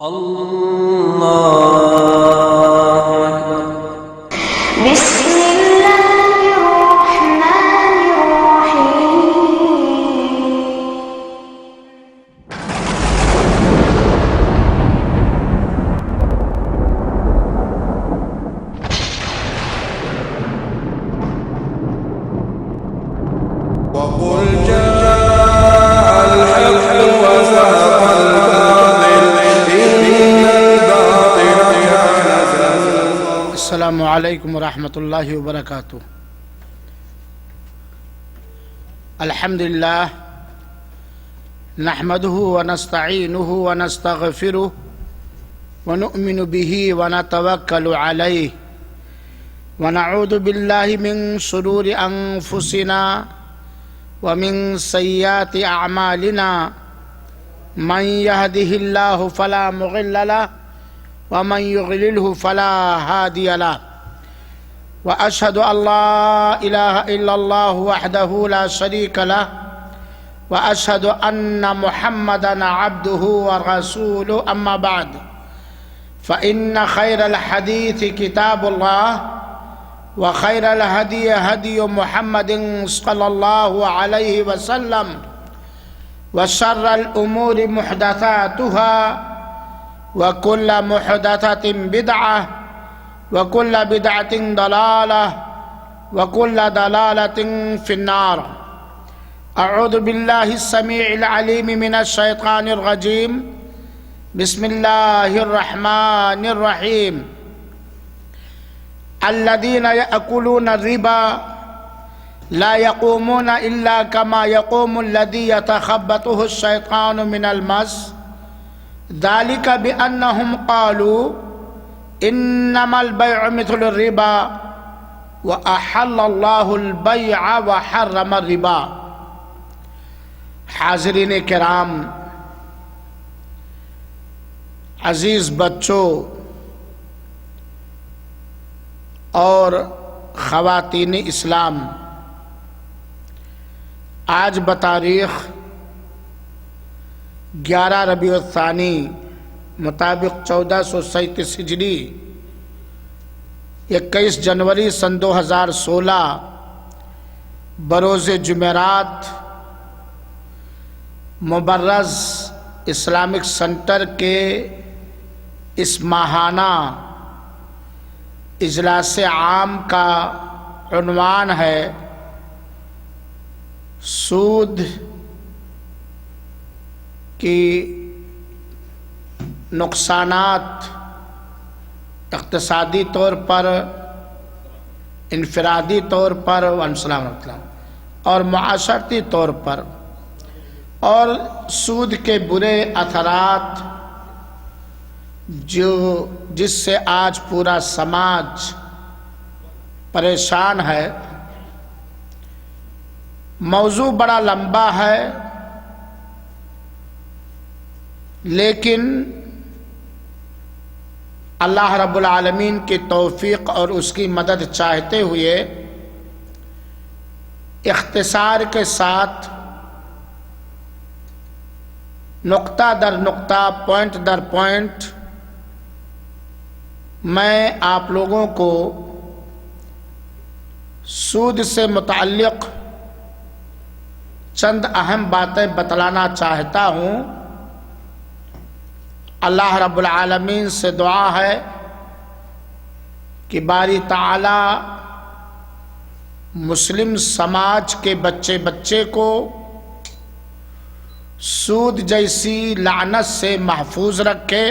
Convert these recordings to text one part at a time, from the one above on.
اللہ اکبر۔ بسم اللہ الرحمن الرحیم۔ وقل جاء الحق وزهق الباطل إن الباطل كان زهوقا۔ السلام علیکم ورحمۃ اللہ وبرکاتہ۔ الحمدللہ نحمده ونستعینه ونستغفره ونؤمن به ونتوکل علیہ ونعوذ باللہ من شرور انفسنا ومن سیئات اعمالنا من يهده الله فلا مضل له ومن يضلله فلا هادي له وأشهد أن لا إله إلا الله وحده لا شريك له وأشهد أن محمدًا عبده ورسوله أما بعد فإن خير الحديث كتاب الله وخير الهدي هدي محمد صلى الله عليه وسلم وشر الأمور محدثاتها وكل محدثة بدعة وكل بدعة ضلالة وكل ضلالة في النار۔ أعوذ بالله السميع العليم من الشيطان الرجيم، بسم الله الرحمن الرحيم۔ الذين يأكلون الربا لا يقومون إلا كما يقوم الذي يتخبطه الشيطان من المس، ذلك بأنهم قالوا إنما البيع مثل الربا وأحل الله البيع وحرم الربا۔ حاضرین کرام، عزیز بچوں اور خواتین اسلام، آج بتاریخ 11 ربیع الثانی مطابق 1437 ہجری 21 جنوری سن 2016 بروز جمعرات مبرز اسلامک سنٹر کے اس ماہانہ اجلاس عام کا عنوان ہے سود کی نقصانات اقتصادی طور پر، انفرادی طور پر اور معاشرتی طور پر، اور سود کے برے اثرات جس سے آج پورا سماج پریشان ہے۔ موضوع بڑا لمبا ہے، لیکن اللہ رب العالمین کی توفیق اور اس کی مدد چاہتے ہوئے اختصار کے ساتھ نقطہ در نقطہ، پوائنٹ در پوائنٹ میں آپ لوگوں کو سود سے متعلق چند اہم باتیں بتلانا چاہتا ہوں۔ اللہ رب العالمین سے دعا ہے کہ باری تعالی مسلم سماج کے بچے بچے کو سود جیسی لعنت سے محفوظ رکھے،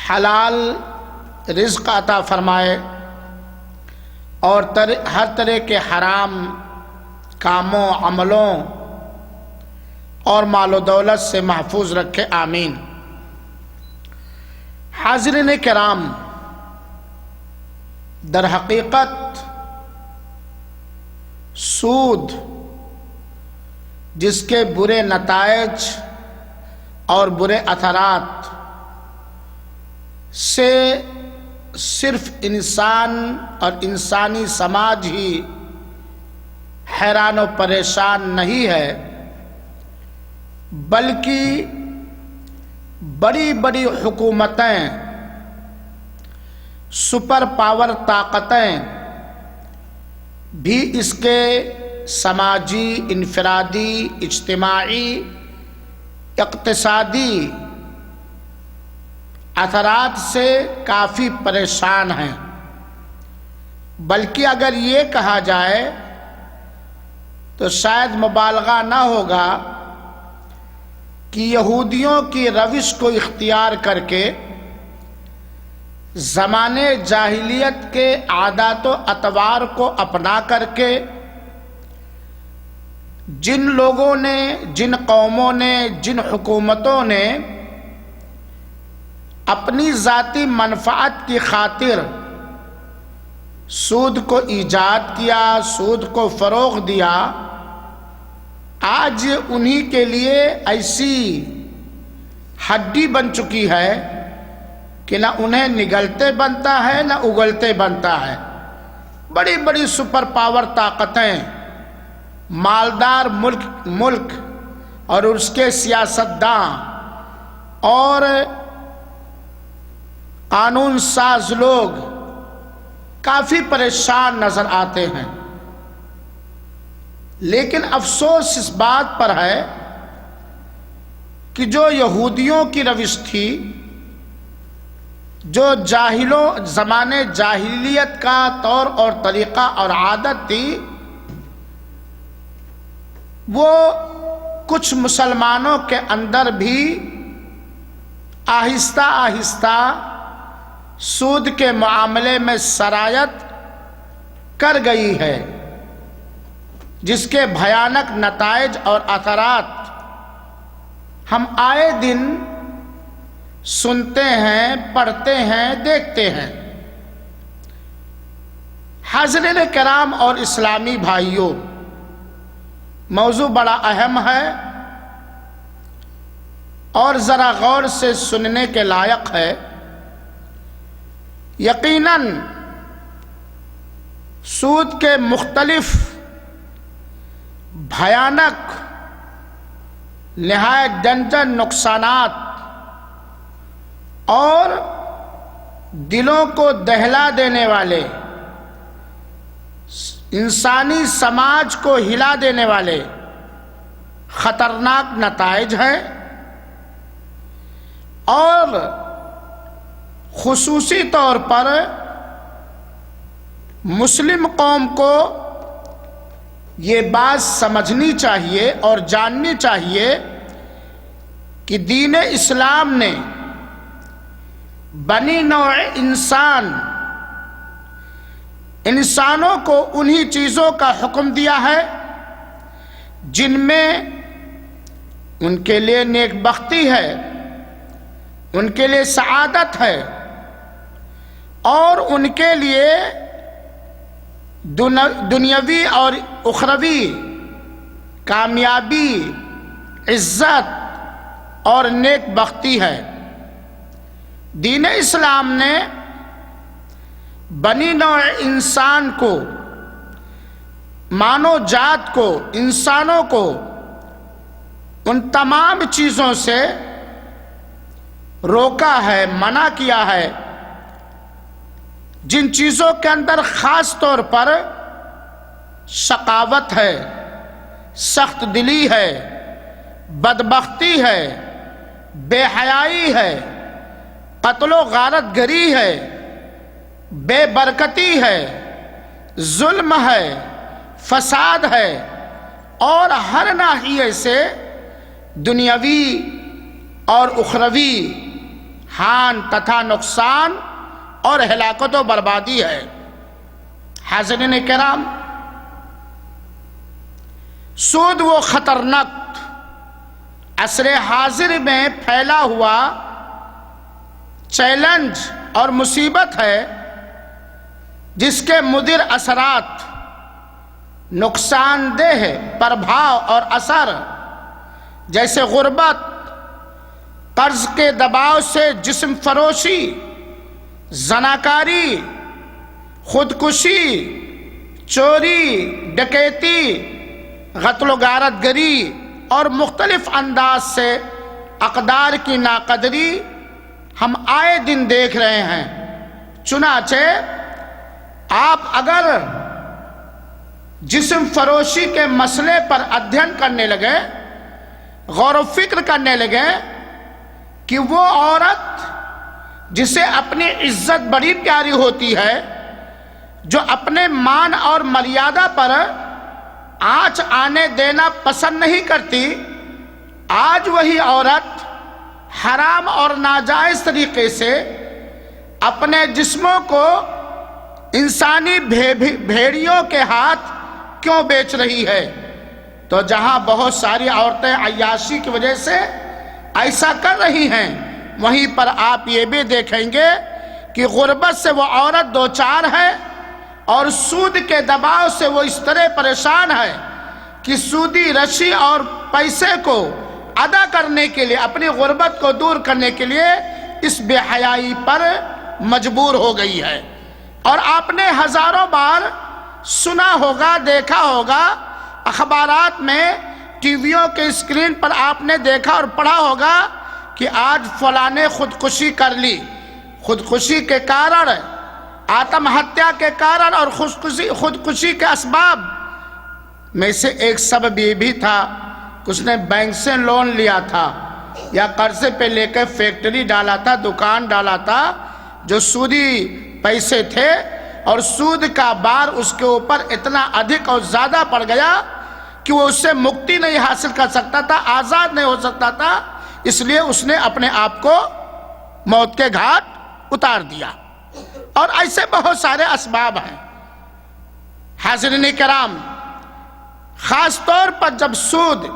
حلال رزق عطا فرمائے، اور ہر طرح کے حرام کاموں، عملوں اور مال و دولت سے محفوظ رکھے، آمین۔ حاضرین کرام، در حقیقت سود جس کے برے نتائج اور برے اثرات سے صرف انسان اور انسانی سماج ہی حیران و پریشان نہیں ہے، بلکہ بڑی بڑی حکومتیں، سپر پاور طاقتیں بھی اس کے سماجی، انفرادی، اجتماعی، اقتصادی اثرات سے کافی پریشان ہیں۔ بلکہ اگر یہ کہا جائے تو شاید مبالغہ نہ ہوگا کہ یہودیوں کی روش کو اختیار کر کے، زمانے جاہلیت کے عادات و اطوار کو اپنا کر کے، جن لوگوں نے، جن قوموں نے، جن حکومتوں نے اپنی ذاتی منفعت کی خاطر سود کو ایجاد کیا، سود کو فروغ دیا، آج انہی کے لیے ایسی ہڈی بن چکی ہے کہ نہ انہیں نگلتے بنتا ہے نہ اگلتے بنتا ہے۔ بڑی بڑی سپر پاور طاقتیں، مالدار ملک اور اس کے سیاستداں اور قانون ساز لوگ کافی پریشان نظر آتے ہیں۔ لیکن افسوس اس بات پر ہے کہ جو یہودیوں کی روش تھی، جو زمانے جاہلیت کا طور اور طریقہ اور عادت تھی، وہ کچھ مسلمانوں کے اندر بھی آہستہ آہستہ سود کے معاملے میں سرایت کر گئی ہے، جس کے بھیانک نتائج اور اثرات ہم آئے دن سنتے ہیں، پڑھتے ہیں، دیکھتے ہیں۔ حاضرین کرام اور اسلامی بھائیوں، موضوع بڑا اہم ہے اور ذرا غور سے سننے کے لائق ہے۔ یقیناً سود کے مختلف بھیانک، نہایت ڈنجن نقصانات اور دلوں کو دہلا دینے والے، انسانی سماج کو ہلا دینے والے خطرناک نتائج ہیں، اور خصوصی طور پر مسلم قوم کو یہ بات سمجھنی چاہیے اور جاننی چاہیے کہ دین اسلام نے بنی نوع انسانوں کو انہی چیزوں کا حکم دیا ہے جن میں ان کے لیے نیک بختی ہے، ان کے لیے سعادت ہے، اور ان کے لیے دنیاوی اور اخروی کامیابی، عزت اور نیک بختی ہے۔ دین اسلام نے بنی نوع انسان کو، مانو جات کو، انسانوں کو ان تمام چیزوں سے روکا ہے، منع کیا ہے جن چیزوں کے اندر خاص طور پر شقاوت ہے، سخت دلی ہے، بدبختی ہے، بے حیائی ہے، قتل و غارت گری ہے، بے برکتی ہے، ظلم ہے، فساد ہے، اور ہر ناحیے سے دنیاوی اور اخروی ہان تتھا نقصان اور ہلاکت و بربادی ہے۔ حاضرین کرام، سود وہ خطرناک عصر حاضر میں پھیلا ہوا چیلنج اور مصیبت ہے جس کے مضر اثرات، نقصان دہ پربھاؤ اور اثر جیسے غربت، قرض کے دباؤ سے جسم فروشی، زناکاری، خودکشی، چوری، ڈکیتی، قتل و غارت گری اور مختلف انداز سے اقدار کی ناقدری ہم آئے دن دیکھ رہے ہیں۔ چنانچہ آپ اگر جسم فروشی کے مسئلے پر ادھین کرنے لگے، غور و فکر کرنے لگے کہ وہ عورت جسے اپنی عزت بڑی پیاری ہوتی ہے، جو اپنے مان اور مریادہ پر آنچ آنے دینا پسند نہیں کرتی، آج وہی عورت حرام اور ناجائز طریقے سے اپنے جسموں کو انسانی بھیڑیوں کے ہاتھ کیوں بیچ رہی ہے؟ تو جہاں بہت ساری عورتیں عیاشی کی وجہ سے ایسا کر رہی ہیں، وہیں پر آپ یہ بھی دیکھیں گے کہ غربت سے وہ عورت دوچار ہے اور سود کے دباؤ سے وہ اس طرح پریشان ہے کہ سودی رشی اور پیسے کو ادا کرنے کے لیے، اپنی غربت کو دور کرنے کے لیے اس بے حیائی پر مجبور ہو گئی ہے۔ اور آپ نے ہزاروں بار سنا ہوگا، دیکھا ہوگا، اخبارات میں، ٹی ویوں کے اسکرین پر آپ نے دیکھا اور پڑھا ہوگا کہ آج فلاں نے خودکشی کر لی۔ خودکشی کے کارن، آتم ہتیا کے کارن اور خودکشی کے اسباب میں سے ایک سبب یہ بھی تھا کہ اس نے بینک سے لون لیا تھا یا قرضے پہ لے کے فیکٹری ڈالا تھا، دکان ڈالا تھا، جو سودی پیسے تھے، اور سود کا بار اس کے اوپر اتنا ادھک اور زیادہ پڑ گیا کہ وہ اس سے مکتی نہیں حاصل کر سکتا تھا، آزاد نہیں ہو سکتا تھا، اس لیے اس نے اپنے آپ کو موت کے گھاٹ اتار دیا۔ اور ایسے بہت سارے اسباب ہیں۔ حاضرین کرام، خاص طور پر جب سود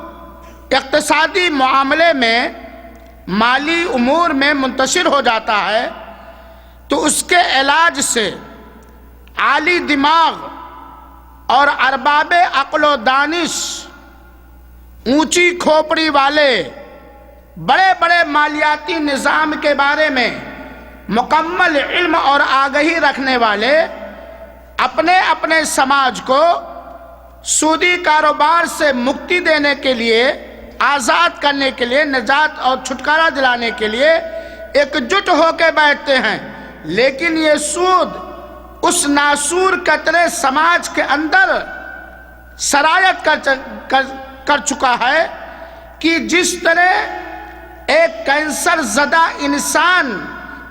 اقتصادی معاملے میں، مالی امور میں منتشر ہو جاتا ہے تو اس کے علاج سے عالی دماغ اور ارباب عقل و دانش، اونچی کھوپڑی والے، بڑے بڑے مالیاتی نظام کے بارے میں مکمل علم اور آگہی رکھنے والے اپنے اپنے سماج کو سودی کاروبار سے مکتی دینے کے لیے، آزاد کرنے کے لیے، نجات اور چھٹکارا دلانے کے لیے ایک جٹ ہو کے بیٹھتے ہیں۔ لیکن یہ سود اس ناسور قطرے سماج کے اندر سرایت کر چکا ہے کہ جس طرح ایک کینسر زدہ انسان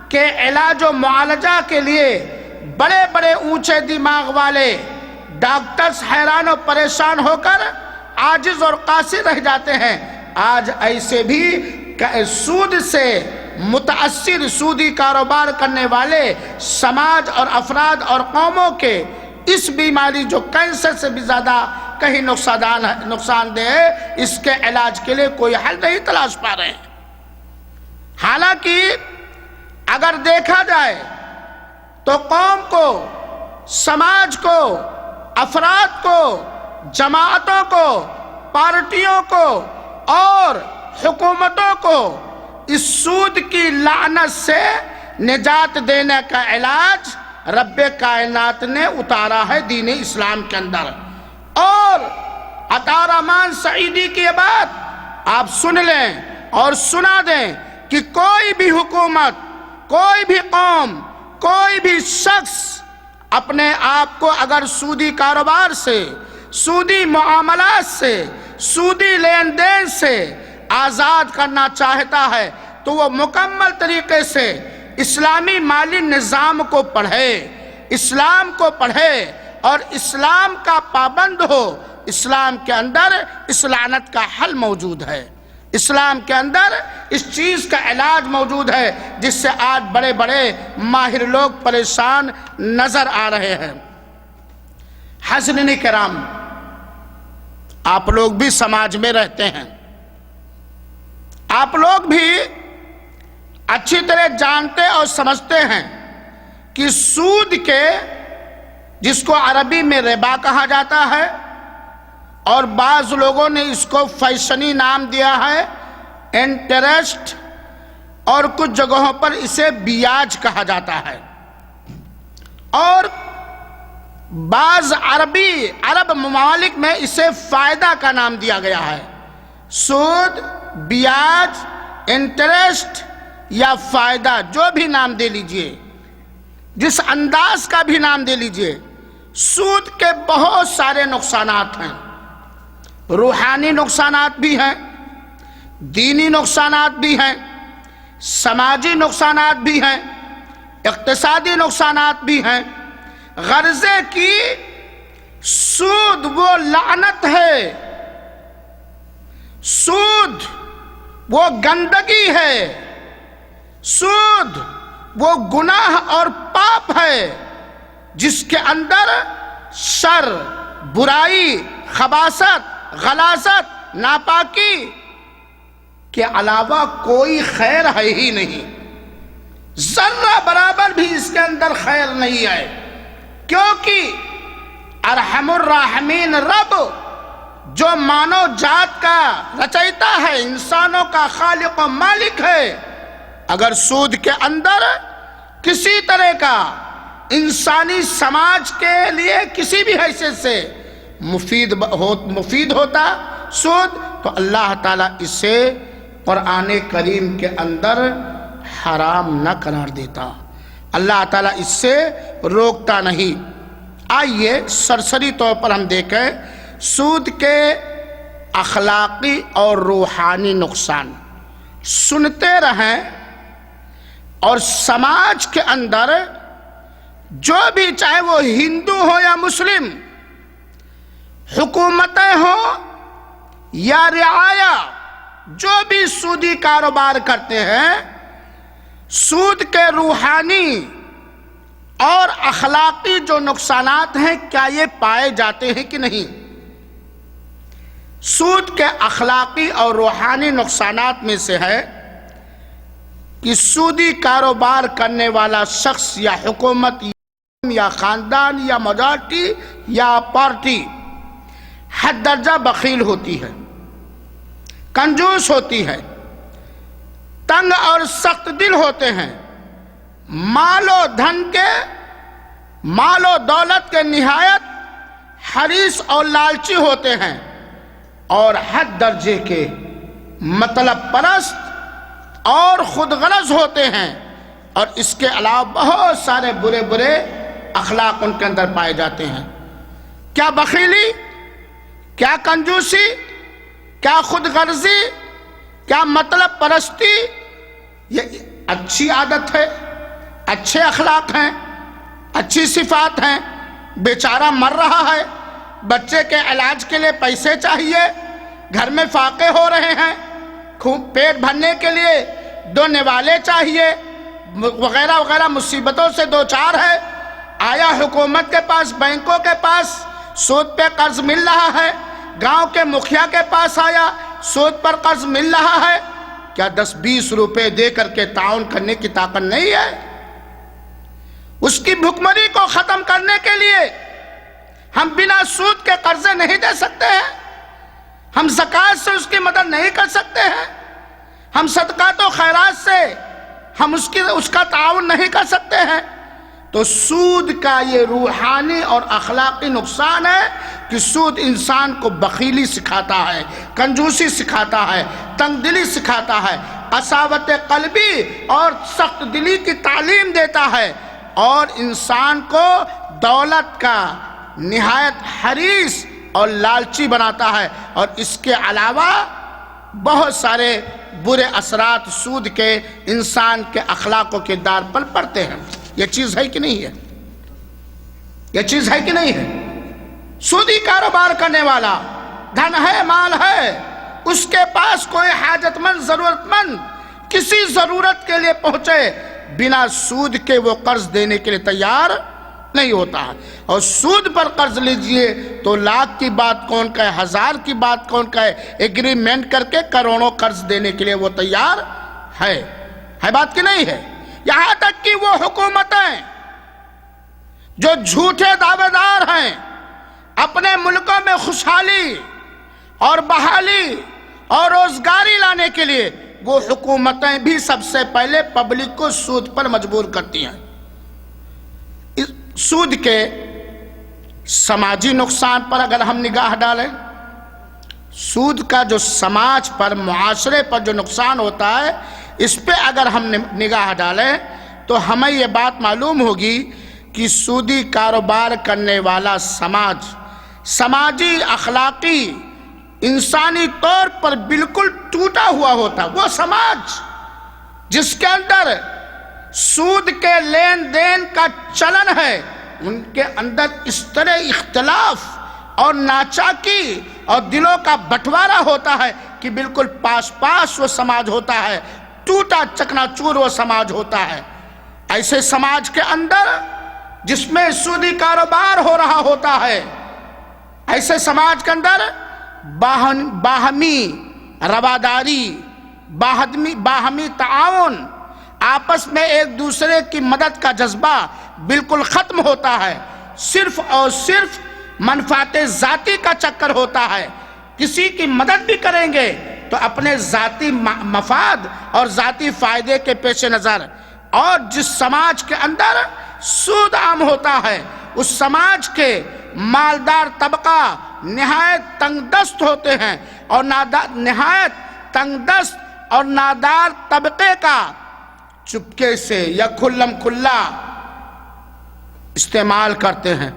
کے علاج و معالجہ کے لیے بڑے بڑے اونچے دماغ والے ڈاکٹرز حیران و پریشان ہو کر عاجز اور قاصر رہ جاتے ہیں، آج ایسے بھی سود سے متاثر، سودی کاروبار کرنے والے سماج اور افراد اور قوموں کے اس بیماری جو کینسر سے بھی زیادہ کہیں نقصان دہ ہے، اس کے علاج کے لیے کوئی حل نہیں تلاش پا رہے ہیں۔ حالانکہ اگر دیکھا جائے تو قوم کو، سماج کو، افراد کو، جماعتوں کو، پارٹیوں کو اور حکومتوں کو اس سود کی لعنت سے نجات دینے کا علاج رب کائنات نے اتارا ہے دین اسلام کے اندر۔ اور عطا رحمان سعیدی کی یہ بات آپ سن لیں اور سنا دیں کہ کوئی بھی حکومت، کوئی بھی قوم، کوئی بھی شخص اپنے آپ کو اگر سودی کاروبار سے، سودی معاملات سے، سودی لین دین سے آزاد کرنا چاہتا ہے تو وہ مکمل طریقے سے اسلامی مالی نظام کو پڑھے، اسلام کو پڑھے اور اسلام کا پابند ہو۔ اسلام کے اندر اس لعنت کا حل موجود ہے، اسلام کے اندر اس چیز کا علاج موجود ہے جس سے آج بڑے بڑے ماہر لوگ پریشان نظر آ رہے ہیں۔ حاضرین کرام، آپ لوگ بھی سماج میں رہتے ہیں، آپ لوگ بھی اچھی طرح جانتے اور سمجھتے ہیں کہ سود کے، جس کو عربی میں ربا کہا جاتا ہے اور بعض لوگوں نے اس کو فیشنی نام دیا ہے انٹرسٹ، اور کچھ جگہوں پر اسے بیاج کہا جاتا ہے، اور بعض عرب ممالک میں اسے فائدہ کا نام دیا گیا ہے۔ سود، بیاج، انٹرسٹ یا فائدہ جو بھی نام دے لیجئے، جس انداز کا بھی نام دے لیجئے، سود کے بہت سارے نقصانات ہیں۔ روحانی نقصانات بھی ہیں، دینی نقصانات بھی ہیں، سماجی نقصانات بھی ہیں، اقتصادی نقصانات بھی ہیں۔ غرضے کی سود وہ لعنت ہے، سود وہ گندگی ہے، سود وہ گناہ اور پاپ ہے جس کے اندر شر، برائی، خباثت، غلاظت، ناپاکی کے علاوہ کوئی خیر ہے ہی نہیں۔ ذرہ برابر بھی اس کے اندر خیر نہیں ہے، کیونکہ ارحم الراحمین رب جو مانو جات کا رچیتا ہے، انسانوں کا خالق و مالک ہے، اگر سود کے اندر کسی طرح کا انسانی سماج کے لیے کسی بھی حیثیت سے مفید ہوتا سود، تو اللہ تعالیٰ اسے قرآن کریم کے اندر حرام نہ قرار دیتا، اللہ تعالیٰ اس سے روکتا نہیں۔ آئیے سرسری طور پر ہم دیکھیں سود کے اخلاقی اور روحانی نقصان، سنتے رہیں، اور سماج کے اندر جو بھی، چاہے وہ ہندو ہو یا مسلم، حکومتیں ہوں یا رعایا، جو بھی سودی کاروبار کرتے ہیں، سود کے روحانی اور اخلاقی جو نقصانات ہیں کیا یہ پائے جاتے ہیں کہ نہیں؟ سود کے اخلاقی اور روحانی نقصانات میں سے ہے کہ سودی کاروبار کرنے والا شخص یا حکومت یا خاندان یا میجارٹی یا پارٹی حد درجہ بخیل ہوتی ہے، کنجوس ہوتی ہے، تنگ اور سخت دل ہوتے ہیں، مال و دولت کے نہایت حریص اور لالچی ہوتے ہیں، اور حد درجے کے مطلب پرست اور خود غرض ہوتے ہیں، اور اس کے علاوہ بہت سارے برے برے اخلاق ان کے اندر پائے جاتے ہیں۔ کیا بخیلی، کیا کنجوسی، کیا خود غرضی، کیا مطلب پرستی یہ اچھی عادت ہے، اچھے اخلاق ہیں، اچھی صفات ہیں؟ بیچارہ مر رہا ہے، بچے کے علاج کے لیے پیسے چاہیے، گھر میں فاقے ہو رہے ہیں، پیٹ بھرنے کے لیے 2 نوالے چاہیے، وغیرہ وغیرہ مصیبتوں سے دوچار ہے، آیا حکومت کے پاس، بینکوں کے پاس سود پہ قرض مل رہا ہے، گاؤں کے مکھیا کے پاس آیا سود پر قرض مل رہا ہے، کیا 10-20 روپے دے کر کے تعاون کرنے کی طاقت نہیں ہے؟ اس کی بھکمری کو ختم کرنے کے لیے ہم بنا سود کے قرضے نہیں دے سکتے ہیں، ہم زکوٰۃ سے اس کی مدد نہیں کر سکتے ہیں، ہم صدقات و خیرات سے ہم اس کا تعاون نہیں کر سکتے ہیں۔ تو سود کا یہ روحانی اور اخلاقی نقصان ہے کہ سود انسان کو بخیلی سکھاتا ہے، کنجوسی سکھاتا ہے، تنگ دلی سکھاتا ہے، قساوت قلبی اور سخت دلی کی تعلیم دیتا ہے، اور انسان کو دولت کا نہایت حریص اور لالچی بناتا ہے، اور اس کے علاوہ بہت سارے برے اثرات سود کے انسان کے اخلاق و کردار پر پڑتے ہیں۔ یہ چیز ہے کہ نہیں ہے؟ یہ چیز ہے کہ نہیں ہے؟ سودی کاروبار کرنے والا، دھن ہے، مال ہے، اس کے پاس کوئی حاجت مند، ضرورت مند کسی ضرورت کے لیے پہنچے، بنا سود کے وہ قرض دینے کے لیے تیار نہیں ہوتا ہے۔ اور سود پر قرض لیجئے تو لاکھ کی بات کون کہے، 1000 کی بات کون کہے، ایگریمنٹ کر کے کروڑوں قرض دینے کے لیے وہ تیار ہے بات کی نہیں ہے؟ یہاں تک کہ وہ حکومتیں جو جھوٹے دعوے دار ہیں، اپنے ملکوں میں خوشحالی اور بحالی اور روزگاری لانے کے لیے، وہ حکومتیں بھی سب سے پہلے پبلک کو سود پر مجبور کرتی ہیں۔ سود کے سماجی نقصان پر اگر ہم نگاہ ڈالیں سود کا جو سماج پر، معاشرے پر جو نقصان ہوتا ہے، اس پہ اگر ہم نگاہ ڈالیں تو ہمیں یہ بات معلوم ہوگی کہ سودی کاروبار کرنے والا سماج، سماجی، اخلاقی، انسانی طور پر بالکل ٹوٹا ہوا ہوتا. وہ سماج جس کے اندر سود کے لین دین کا چلن ہے، ان کے اندر اس طرح اختلاف اور ناچاکی اور دلوں کا بٹوارا ہوتا ہے کہ بالکل پاس پاس وہ سماج ہوتا ہے، ٹوٹا چکنا چور وہ سماج ہوتا ہے. ایسے سماج کے اندر جس میں سودی کاروبار ہو رہا ہوتا ہے، ایسے سماج کے اندر باہمی رواداری، باہمی تعاون، آپس میں ایک دوسرے کی مدد کا جذبہ بالکل ختم ہوتا ہے. صرف اور صرف منفعت ذاتی کا چکر ہوتا ہے. کسی کی مدد بھی کریں گے تو اپنے ذاتی مفاد اور ذاتی فائدے کے پیش نظر. اور جس سماج کے اندر سود عام ہوتا ہے، اس سماج کے مالدار طبقہ نہایت تنگ دست ہوتے ہیں، اور نہایت تنگ دست اور نادار طبقے کا چپکے سے یا کھلم کھلا استعمال کرتے ہیں،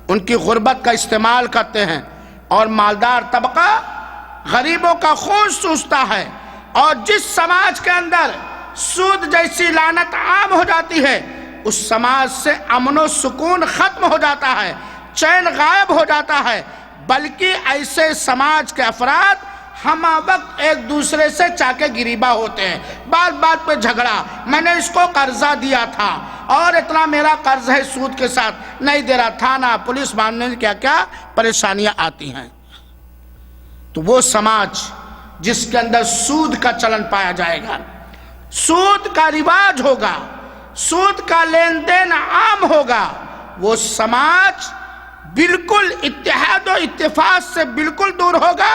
ان کی غربت کا استعمال کرتے ہیں، اور مالدار طبقہ غریبوں کا خون چوستا ہے. اور جس سماج کے اندر سود جیسی لعنت عام ہو جاتی ہے، اس سماج سے امن و سکون ختم ہو جاتا ہے، چین غائب ہو جاتا ہے. بلکہ ایسے سماج کے افراد ہم وقت ایک دوسرے سے چاکے گریباں ہوتے ہیں، بات بات پہ جھگڑا، میں نے اس کو قرضہ دیا تھا اور اتنا میرا قرض ہے سود کے ساتھ، نہیں دے رہا، تھانہ پولیس ماننے کیا کیا پریشانیاں آتی ہیں. تو وہ سماج جس کے اندر سود کا چلن پایا جائے گا، سود کا رواج ہوگا، سود کا لین دین عام ہوگا، وہ سماج بالکل اتحاد و اتفاق سے بالکل دور ہوگا.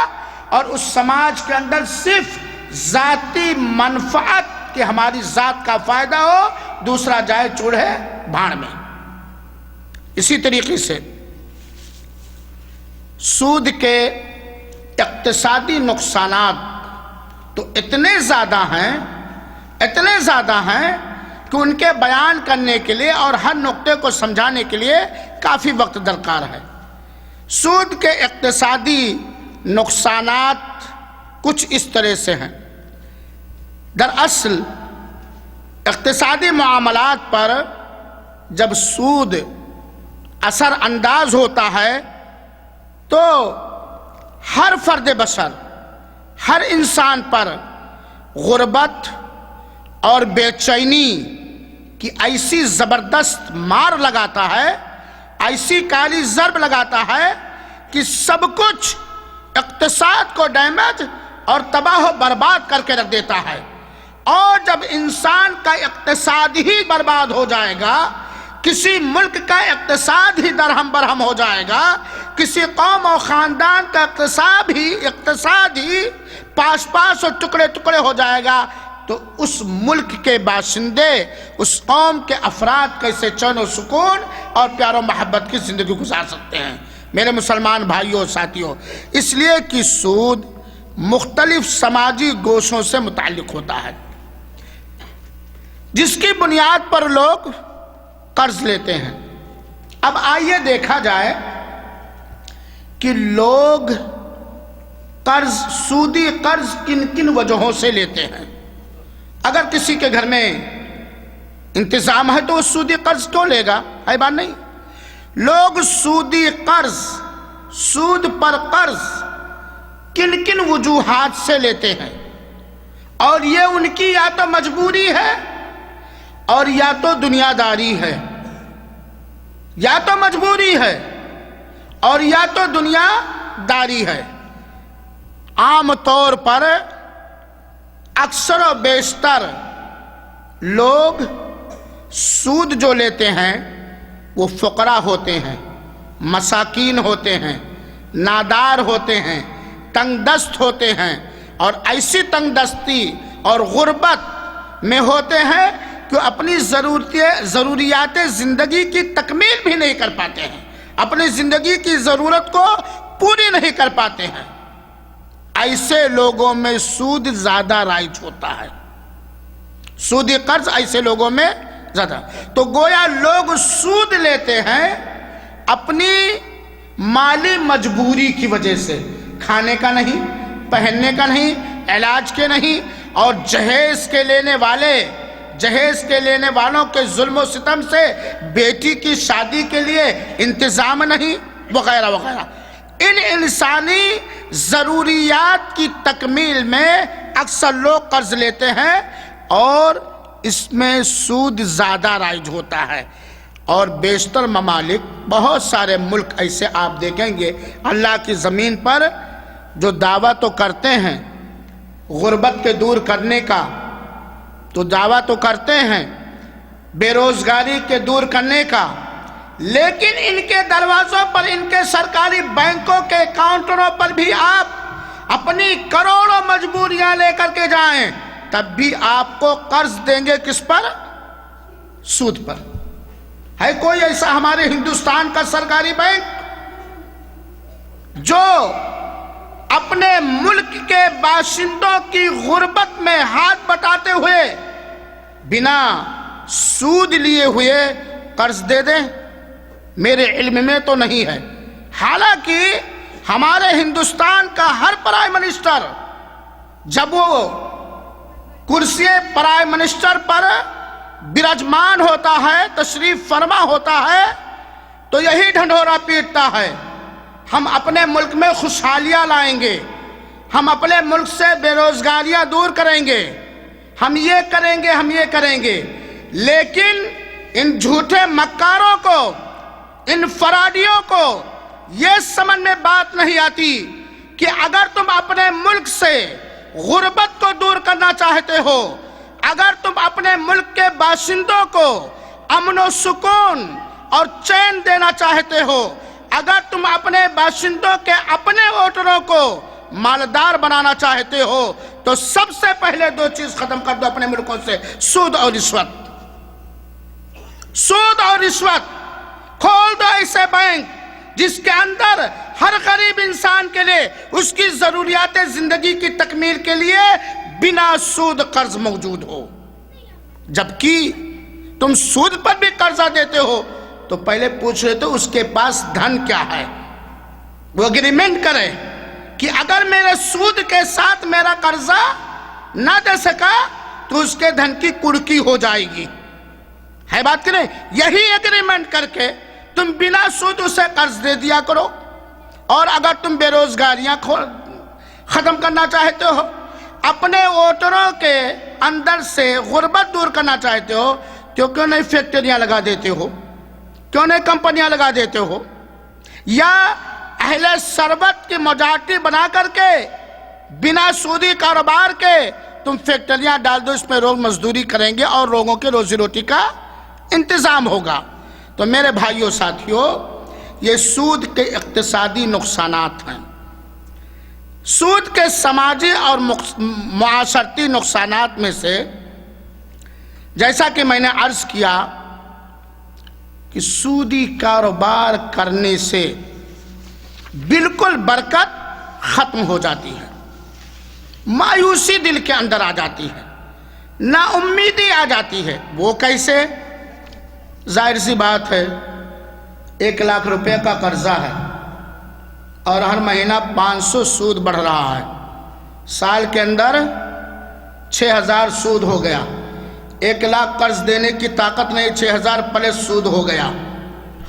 اور اس سماج کے اندر صرف ذاتی منفعت کہ ہماری ذات کا فائدہ ہو، دوسرا جائے چوڑے بھاڑ میں. اسی طریقے سے سود کے اقتصادی نقصانات تو اتنے زیادہ ہیں کہ ان کے بیان کرنے کے لیے اور ہر نقطے کو سمجھانے کے لیے کافی وقت درکار ہے. سود کے اقتصادی نقصانات کچھ اس طرح سے ہیں. دراصل اقتصادی معاملات پر جب سود اثر انداز ہوتا ہے تو ہر فرد بشر، ہر انسان پر غربت اور بے چینی کی ایسی زبردست مار لگاتا ہے، ایسی کالی ضرب لگاتا ہے کہ سب کچھ اقتصاد کو ڈیمیج اور تباہ و برباد کر کے رکھ دیتا ہے. اور جب انسان کا اقتصاد ہی برباد ہو جائے گا، کسی ملک کا اقتصاد ہی درہم برہم ہو جائے گا، کسی قوم و خاندان کا اقتصاد ہی پاس پاس اور ٹکڑے ٹکڑے ہو جائے گا، تو اس ملک کے باشندے، اس قوم کے افراد کیسے چین و سکون اور پیار و محبت کی زندگی گزار سکتے ہیں. میرے مسلمان بھائیوں اور ساتھیوں، اس لیے کہ سود مختلف سماجی گوشوں سے متعلق ہوتا ہے، جس کی بنیاد پر لوگ قرض لیتے ہیں. اب آئیے دیکھا جائے کہ لوگ سودی قرض کن کن وجہوں سے لیتے ہیں. اگر کسی کے گھر میں انتظام ہے تو وہ سودی قرض کیوں لے گا؟ ہے بات نہیں. لوگ سودی قرض، سود پر قرض کن کن وجوہات سے لیتے ہیں، اور یہ ان کی یا تو مجبوری ہے اور یا تو دنیا داری ہے، یا تو مجبوری ہے اور یا تو دنیا داری ہے. عام طور پر اکثر و بیشتر لوگ سود جو لیتے ہیں وہ فقراء ہوتے ہیں، مساکین ہوتے ہیں، نادار ہوتے ہیں، تنگ دست ہوتے ہیں، اور ایسی تنگ دستی اور غربت میں ہوتے ہیں کہ اپنی ضروریات زندگی کی تکمیل بھی نہیں کر پاتے ہیں، اپنی زندگی کی ضرورت کو پوری نہیں کر پاتے ہیں. ایسے لوگوں میں سود زیادہ رائج ہوتا ہے، سودی قرض ایسے لوگوں میں زیادہ. تو گویا لوگ سود لیتے ہیں اپنی مالی مجبوری کی وجہ سے، کھانے کا نہیں، پہننے کا نہیں، علاج کے نہیں، اور جہیز کے لینے والوں کے ظلم و ستم سے بیٹی کی شادی کے لیے انتظام نہیں، وغیرہ وغیرہ. ان انسانی ضروریات کی تکمیل میں اکثر لوگ قرض لیتے ہیں اور اس میں سود زیادہ رائج ہوتا ہے. اور بیشتر ممالک، بہت سارے ملک ایسے آپ دیکھیں گے اللہ کی زمین پر جو دعویٰ تو کرتے ہیں غربت کے دور کرنے کا، تو دعویٰ تو کرتے ہیں بے روزگاری کے دور کرنے کا، لیکن ان کے دروازوں پر، ان کے سرکاری بینکوں کے کاؤنٹروں پر بھی آپ اپنی کروڑوں مجبوریاں لے کر کے جائیں، تب بھی آپ کو قرض دیں گے کس پر؟ سود پر. ہے کوئی ایسا ہمارے ہندوستان کا سرکاری بینک جو اپنے ملک کے باشندوں کی غربت میں ہاتھ بٹاتے ہوئے بنا سود لیے ہوئے قرض دے دیں؟ میرے علم میں تو نہیں ہے. حالانکہ ہمارے ہندوستان کا ہر پرائم منسٹر جب وہ کرسی پرائم منسٹر پر برجمان ہوتا ہے، تشریف فرما ہوتا ہے، تو یہی ڈھنڈورا پیٹتا ہے، ہم اپنے ملک میں خوشحالیاں لائیں گے، ہم اپنے ملک سے بے روزگاریاں دور کریں گے، ہم یہ کریں گے، ہم یہ کریں گے. لیکن ان جھوٹے مکاروں کو، ان فرادیوں کو یہ سمجھ میں بات نہیں آتی کہ اگر تم اپنے ملک سے غربت کو دور کرنا چاہتے ہو، اگر تم اپنے ملک کے باشندوں کو امن و سکون اور چین دینا چاہتے ہو، اگر تم اپنے باشندوں کے اپنے ووٹروں کو مالدار بنانا چاہتے ہو، تو سب سے پہلے دو چیز ختم کر دو اپنے ملکوں سے: سود اور رشوت. سود اور رشوت. کھول دو ایسے بینک جس کے اندر ہر غریب انسان کے لیے اس کی ضروریات زندگی کی تکمیل کے لیے بنا سود قرض موجود ہو. جبکہ تم سود پر بھی قرضہ دیتے ہو تو پہلے پوچھ رہے تو اس کے پاس دھن کیا ہے، وہ اگریمنٹ کرے کہ اگر میرے سود کے ساتھ میرا قرضہ نہ دے سکا تو اس کے دھن کی کڑکی ہو جائے گی. ہے بات کہ نہیں؟ یہی اگریمنٹ کر کے تم بنا سود اسے قرض دے دیا کرو. اور اگر تم بے روزگاریاں ختم کرنا چاہتے ہو، اپنے ووٹروں کے اندر سے غربت دور کرنا چاہتے ہو، تو کیوں نہیں فیکٹریاں لگا دیتے ہو؟ کیوں نہیں کمپنیاں لگا دیتے ہو؟ یا اہل ثروت کی میجارٹی بنا کر کے بنا سودی کاروبار کے تم فیکٹریاں ڈال دو، اس میں روز مزدوری کریں گے اور لوگوں کے روزی روٹی کا انتظام ہوگا. تو میرے بھائیوں ساتھیوں، یہ سود کے اقتصادی نقصانات ہیں. سود کے سماجی اور معاشرتی نقصانات میں سے جیسا کہ میں نے عرض کیا کہ سودی کاروبار کرنے سے بالکل برکت ختم ہو جاتی ہے، مایوسی دل کے اندر آ جاتی ہے، نا امیدی آ جاتی ہے. وہ کیسے؟ ظاہر سی بات ہے، 1 لاکھ روپے کا قرضہ ہے اور ہر مہینہ 500 سود بڑھ رہا ہے، سال کے اندر 6000 سود ہو گیا. 1 لاکھ قرض دینے کی طاقت نہیں، 6000 پلس سود ہو گیا.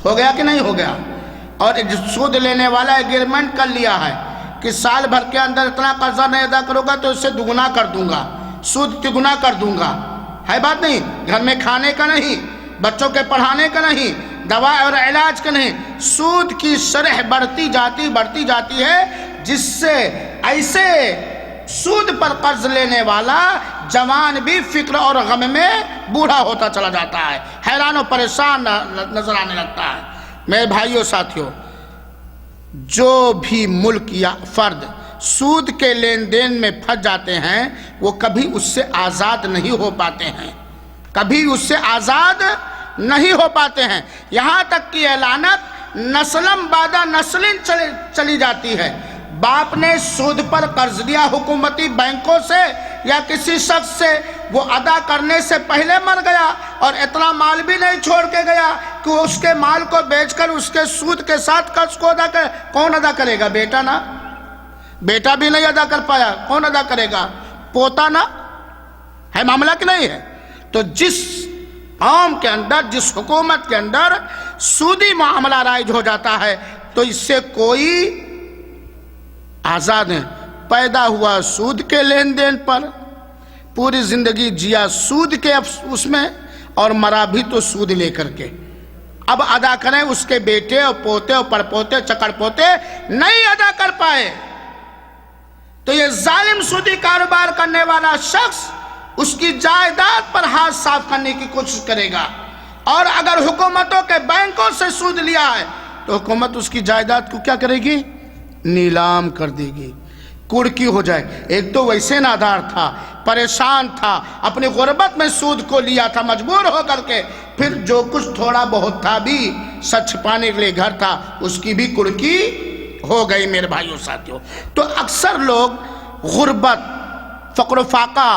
ہو گیا کہ نہیں ہو گیا؟ اور سود لینے والا ایگریمنٹ کر لیا ہے کہ سال بھر کے اندر اتنا قرضہ نہیں ادا کرو گا تو اس سے دگنا کر دوں گا، سود تگنا کر دوں گا. ہے بات نہیں؟ گھر میں کھانے کا نہیں، بچوں کے پڑھانے کا نہیں، دوا اور علاج کا نہیں. سود کی شرح بڑھتی جاتی ہے، جس سے ایسے سود پر قرض لینے والا جوان بھی فکر اور غم میں بوڑھا ہوتا چلا جاتا ہے، حیران و پریشان نظر آنے لگتا ہے. میرے بھائیوں ساتھیوں، جو بھی ملک یا فرد سود کے لین دین میں پھنس جاتے ہیں وہ کبھی اس سے آزاد نہیں ہو پاتے ہیں، کبھی اس سے آزاد نہیں ہو پاتے ہیں. یہاں تک کہ یہ لعنت نسلم بعد نسل چلی جاتی ہے. باپ نے سود پر قرض لیا حکومتی بینکوں سے یا کسی شخص سے، وہ ادا کرنے سے پہلے مر گیا اور اتنا مال بھی نہیں چھوڑ کے گیا کہ اس کے مال کو بیچ کر اس کے سود کے ساتھ قرض کو ادا کرے، کون ادا کرے گا؟ بیٹا نا، بیٹا بھی نہیں ادا کر پایا، کون ادا کرے گا؟ پوتا نا، ہے معاملہ کہ نہیں ہے؟ تو جس قوم کے اندر، جس حکومت کے اندر سودی معاملہ رائج ہو جاتا ہے تو اس سے کوئی آزاد ہے۔ پیدا ہوا سود کے لین دین پر، پوری زندگی جیا سود کے اس میں، اور مرا بھی تو سود لے کر کے۔ اب ادا کریں، اس کے بیٹے اور پوتے اور پڑپوتے چکر پوتے نہیں ادا کر پائے تو یہ ظالم سودی کاروبار کرنے والا شخص اس کی جائیداد پر ہاتھ صاف کرنے کی کوشش کرے گا، اور اگر حکومتوں کے بینکوں سے سود لیا ہے تو حکومت اس کی جائیداد کو کیا کرے گی؟ نیلام کر دے گی، کڑکی ہو جائے۔ ایک تو ویسے نادار تھا، پریشان تھا، اپنی غربت میں سود کو لیا تھا مجبور ہو کر کے، پھر جو کچھ تھوڑا بہت تھا بھی سچ چھپانے کے لیے گھر تھا، اس کی بھی کڑکی ہو گئی میرے بھائیوں ساتھیوں۔ تو اکثر لوگ غربت، فقر و فاقہ،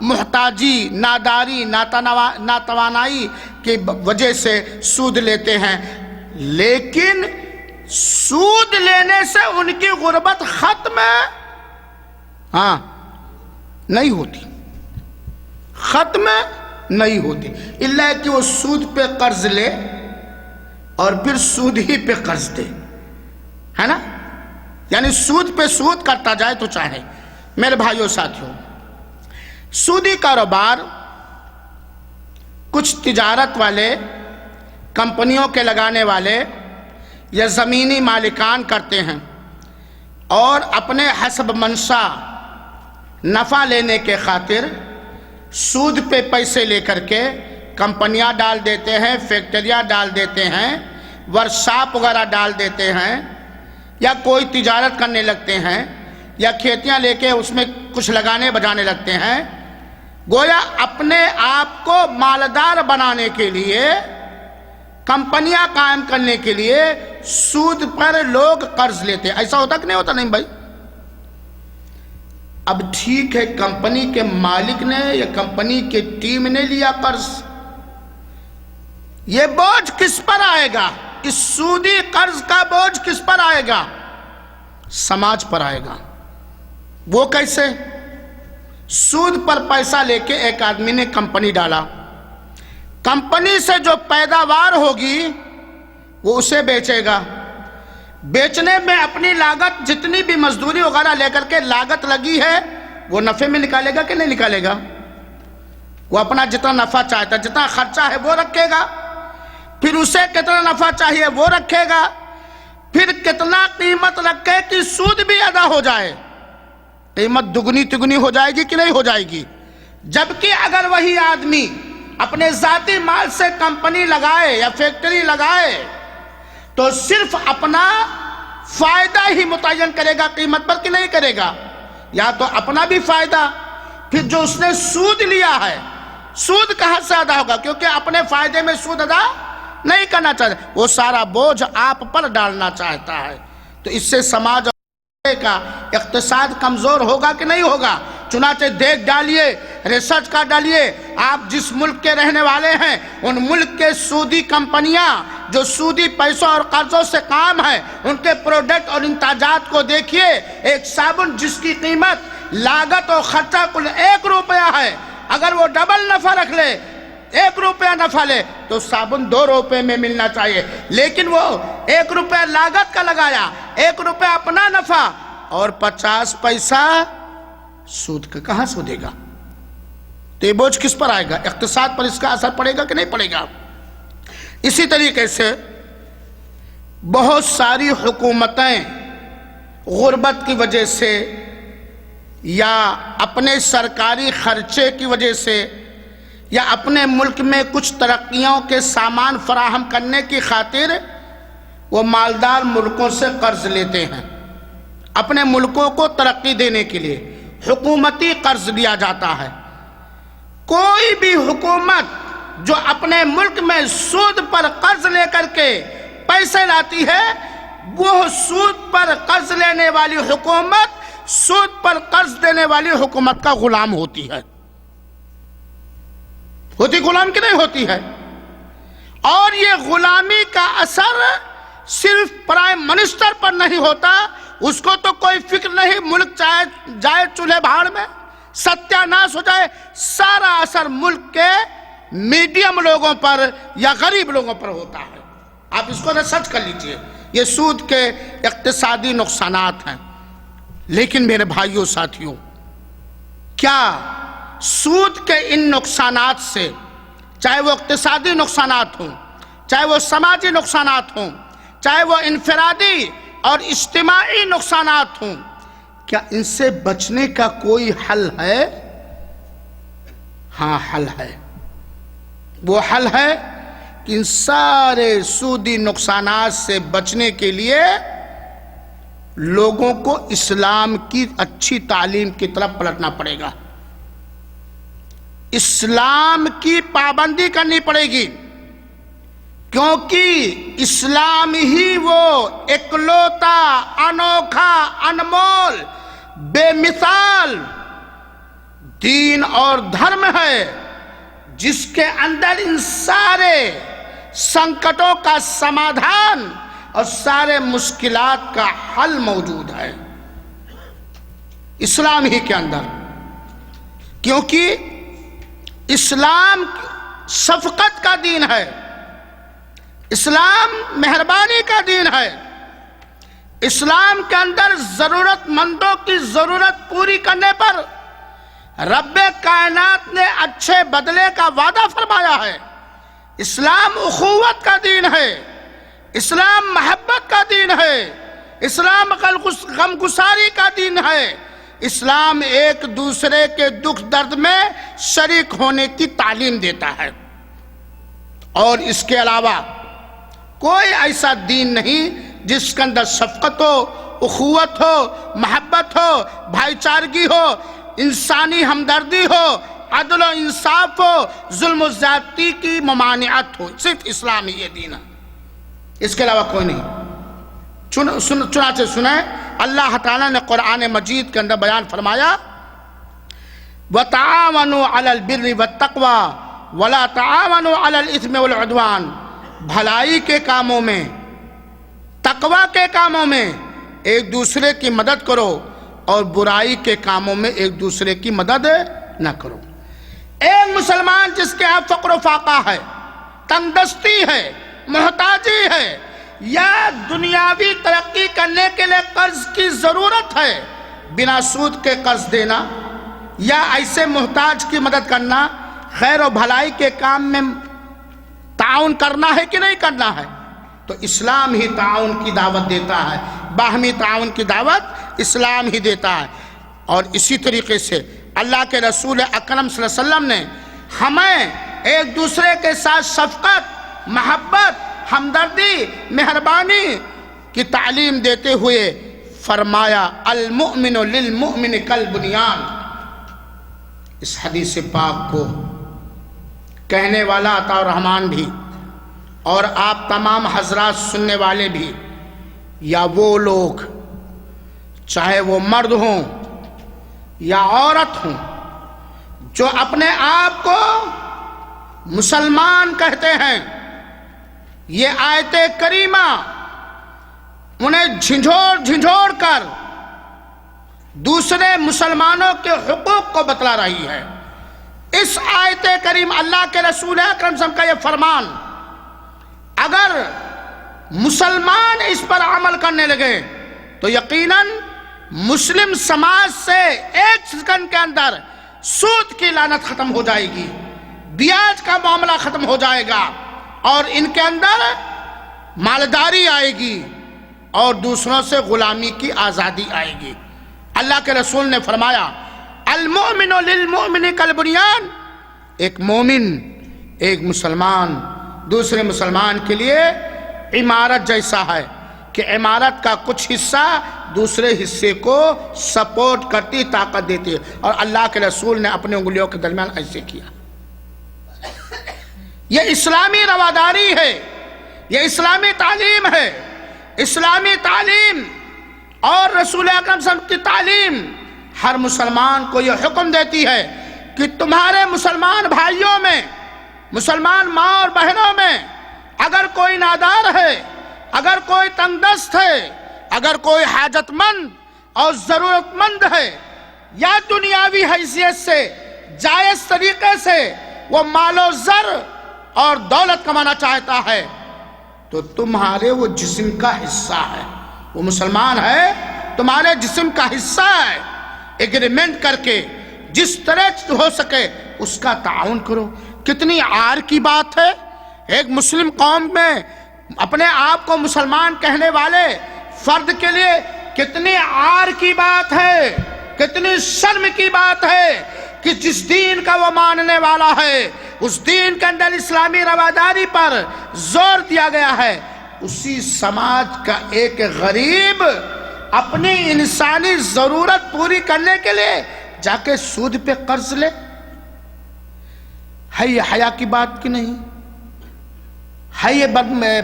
محتاجی، ناداری، ناتوانائی کی وجہ سے سود لیتے ہیں، لیکن سود لینے سے ان کی غربت ختم نہیں ہوتی، ختم نہیں ہوتی، الا کہ وہ سود پہ قرض لے اور پھر سود ہی پہ قرض دے، ہے نا؟ یعنی سود پہ سود کرتا جائے تو چاہے۔ میرے بھائیوں ساتھیوں، سودی کاروبار کچھ تجارت والے، کمپنیوں کے لگانے والے یا زمینی مالکان کرتے ہیں، اور اپنے حسب منشا نفع لینے کے خاطر سود پہ پیسے لے کر کے کمپنیاں ڈال دیتے ہیں، فیکٹریاں ڈال دیتے ہیں، ورکشاپ وغیرہ ڈال دیتے ہیں، یا کوئی تجارت کرنے لگتے ہیں، یا کھیتیاں لے کے اس میں کچھ لگانے بجانے لگتے ہیں، گویا اپنے آپ کو مالدار بنانے کے لیے، کمپنیاں قائم کرنے کے لیے سود پر لوگ قرض لیتے ہیں۔ ایسا ہوتا کہ نہیں ہوتا؟ نہیں بھائی۔ اب ٹھیک ہے، کمپنی کے مالک نے یا کمپنی کے ٹیم نے لیا قرض، یہ بوجھ کس پر آئے گا؟ اس سودی قرض کا بوجھ کس پر آئے گا؟ سماج پر آئے گا۔ وہ کیسے؟ سود پر پیسہ لے کے ایک آدمی نے کمپنی ڈالا، کمپنی سے جو پیداوار ہوگی وہ اسے بیچے گا، بیچنے میں اپنی لاگت، جتنی بھی مزدوری وغیرہ لے کر کے لاگت لگی ہے وہ نفع میں نکالے گا کہ نہیں نکالے گا؟ وہ اپنا جتنا نفع چاہتا ہے، جتنا خرچہ ہے وہ رکھے گا، پھر اسے کتنا نفع چاہیے وہ رکھے گا، پھر کتنا قیمت رکھے کہ سود بھی ادا ہو جائے، قیمت دگنی تگنی ہو جائے گی کہ نہیں ہو جائے گی؟ جبکہ اگر وہی آدمی اپنے ذاتی مال سے کمپنی لگائے یا فیکٹری لگائے تو صرف اپنا فائدہ ہی متعین کرے گا قیمت پر کہ نہیں کرے گا؟ یا تو اپنا بھی فائدہ، پھر جو اس نے سود لیا ہے، سود کہاں سے ادا ہوگا؟ کیونکہ اپنے فائدے میں سود ادا نہیں کرنا چاہتا، وہ سارا بوجھ آپ پر ڈالنا چاہتا ہے۔ تو اس سے سماج کا اقتصاد کمزور ہوگا کہ نہیں ہوگا؟ چنانچہ دیکھ ڈالیے، ریسرچ کا ڈالیے، آپ جس ملک کے رہنے والے ہیں ان ملک کے سودی کمپنیاں جو سودی پیسوں اور قرضوں سے کام ہے، ان کے پروڈکٹ اور انتاجات کو دیکھیے۔ ایک صابن جس کی قیمت، لاگت اور خرچہ کل 1 روپیہ ہے، اگر وہ ڈبل نفع رکھ لے، 1 روپیہ نفع لے تو صابن 2 روپے میں ملنا چاہیے، لیکن وہ 1 روپیہ لاگت کا لگایا، 1 روپیہ اپنا نفع اور 50 پیسہ سود کا، کہاں سے دے گا؟ تو یہ بوجھ کس پر آئے گا؟ اقتصاد پر اس کا اثر پڑے گا کہ نہیں پڑے گا؟ اسی طریقے سے بہت ساری حکومتیں غربت کی وجہ سے یا اپنے سرکاری خرچے کی وجہ سے یا اپنے ملک میں کچھ ترقیوں کے سامان فراہم کرنے کی خاطر وہ مالدار ملکوں سے قرض لیتے ہیں، اپنے ملکوں کو ترقی دینے کے لیے حکومتی قرض دیا جاتا ہے۔ کوئی بھی حکومت جو اپنے ملک میں سود پر قرض لے کر کے پیسے لاتی ہے وہ سود پر قرض لینے والی حکومت سود پر قرض دینے والی حکومت کا غلام ہوتی ہے. ہوتی غلام کی نہیں ہوتی ہے. اور یہ غلامی کا اثر صرف پرائم منسٹر پر نہیں ہوتا. اس کو تو کوئی فکر نہیں، ملک چاہے جائے چولہے بھاڑ میں، ستیہ ناش ہو جائے، سارا اثر ملک کے میڈیم لوگوں پر یا غریب لوگوں پر ہوتا ہے. آپ اس کو ریسرچ کر لیجئے. یہ سود کے اقتصادی نقصانات ہیں. لیکن میرے بھائیوں ساتھیوں، کیا سود کے ان نقصانات سے، چاہے وہ اقتصادی نقصانات ہوں، چاہے وہ سماجی نقصانات ہوں، چاہے وہ انفرادی اور اجتماعی نقصانات ہوں، کیا ان سے بچنے کا کوئی حل ہے؟ ہاں حل ہے. وہ حل ہے کہ ان سارے سودی نقصانات سے بچنے کے لیے لوگوں کو اسلام کی اچھی تعلیم کی طرف پلٹنا پڑے گا. اسلام کی پابندی کرنی پڑے گی، کیونکہ اسلام ہی وہ اکلوتا، انوکھا، انمول، بے مثال دین اور دھرم ہے جس کے اندر ان سارے سنکٹوں کا سمادھان اور سارے مشکلات کا حل موجود ہے. اسلام ہی کے اندر. کیونکہ اسلام شفقت کا دین ہے، اسلام مہربانی کا دین ہے. اسلام کے اندر ضرورت مندوں کی ضرورت پوری کرنے پر رب کائنات نے اچھے بدلے کا وعدہ فرمایا ہے. اسلام اخوت کا دین ہے، اسلام محبت کا دین ہے، اسلام غمگساری کا دین ہے. اسلام ایک دوسرے کے دکھ درد میں شریک ہونے کی تعلیم دیتا ہے. اور اس کے علاوہ کوئی ایسا دین نہیں جس کے اندر شفقت ہو، اخوت ہو، محبت ہو، بھائی چارگی ہو، انسانی ہمدردی ہو، عدل و انصاف ہو، ظلم و زیادتی کی ممانعت ہو. صرف اسلام ہی یہ دین ہے، اس کے علاوہ کوئی نہیں. چنانچہ سنیں، اللہ تعالیٰ نے قرآن مجید کے اندر بیان فرمایا وَتَعَاوَنُوا عَلَى الْبِرِّ وَالتَّقْوَى وَلَا تَعَاوَنُوا عَلَى الْإِثْمِ وَالْعُدْوَانِ. بھلائی کے کاموں میں، تقوی کے کاموں میں ایک دوسرے کی مدد کرو اور برائی کے کاموں میں ایک دوسرے کی مدد نہ کرو. ایک مسلمان جس کے ہاں فقر و فاقہ ہے، تنگدستی ہے، محتاجی ہے، یا دنیاوی ترقی کرنے کے لیے قرض کی ضرورت ہے، بنا سود کے قرض دینا یا ایسے محتاج کی مدد کرنا، خیر و بھلائی کے کام میں تعاون کرنا ہے کہ نہیں کرنا ہے؟ تو اسلام ہی تعاون کی دعوت دیتا ہے، باہمی تعاون کی دعوت اسلام ہی دیتا ہے. اور اسی طریقے سے اللہ کے رسول اکرم صلی اللہ علیہ وسلم نے ہمیں ایک دوسرے کے ساتھ شفقت، محبت، ہمدردی، مہربانی کی تعلیم دیتے ہوئے فرمایا المؤمن للمؤمن کالبنیان. اس حدیث پاک کو کہنے والا عطا الرحمن بھی اور آپ تمام حضرات سننے والے بھی، یا وہ لوگ چاہے وہ مرد ہوں یا عورت ہوں جو اپنے آپ کو مسلمان کہتے ہیں، یہ آیت کریمہ انہیں جھنجھوڑ کر دوسرے مسلمانوں کے حقوق کو بتلا رہی ہے. اس آیت کریم اللہ کے رسول اکرم صلی اللہ علیہ وسلم کا یہ فرمان اگر مسلمان اس پر عمل کرنے لگے تو یقیناً مسلم سماج سے ایک سیکنڈ کے اندر سود کی لعنت ختم ہو جائے گی، بیاج کا معاملہ ختم ہو جائے گا، اور ان کے اندر مالداری آئے گی اور دوسروں سے غلامی کی آزادی آئے گی. اللہ کے رسول نے فرمایا المؤمن للمؤمن کالبنیان. ایک مومن، ایک مسلمان دوسرے مسلمان کے لیے عمارت جیسا ہے کہ عمارت کا کچھ حصہ دوسرے حصے کو سپورٹ کرتی، طاقت دیتی ہے. اور اللہ کے رسول نے اپنے انگلیوں کے درمیان ایسے کیا. یہ اسلامی رواداری ہے، یہ اسلامی تعلیم ہے. اسلامی تعلیم اور رسول اکرم صلی اللہ علیہ وسلم کی تعلیم ہر مسلمان کو یہ حکم دیتی ہے کہ تمہارے مسلمان بھائیوں میں، مسلمان ماں اور بہنوں میں اگر کوئی نادار ہے، اگر کوئی تنگ دست ہے، اگر کوئی حاجت مند اور ضرورت مند ہے، یا دنیاوی حیثیت سے جائز طریقے سے وہ مال و زر اور دولت کمانا چاہتا ہے، تو تمہارے وہ جسم کا حصہ ہے، وہ مسلمان ہے تمہارے جسم کا حصہ ہے، ایگریمنٹ کر کے جس طرح ہو سکے اس کا تعاون کرو۔ کتنی عار کی بات ہے ایک مسلم قوم میں اپنے آپ کو مسلمان کہنے والے فرد کے لیے، کتنی عار کی بات ہے، کتنی شرم کی بات ہے کہ جس دین کا وہ ماننے والا ہے، اس دین کے اندر اسلامی رواداری پر زور دیا گیا ہے، اسی سماج کا ایک غریب اپنی انسانی ضرورت پوری کرنے کے لیے جا کے سود پہ قرض لے، ہے یہ حیا کی بات کی نہیں؟ ہے یہ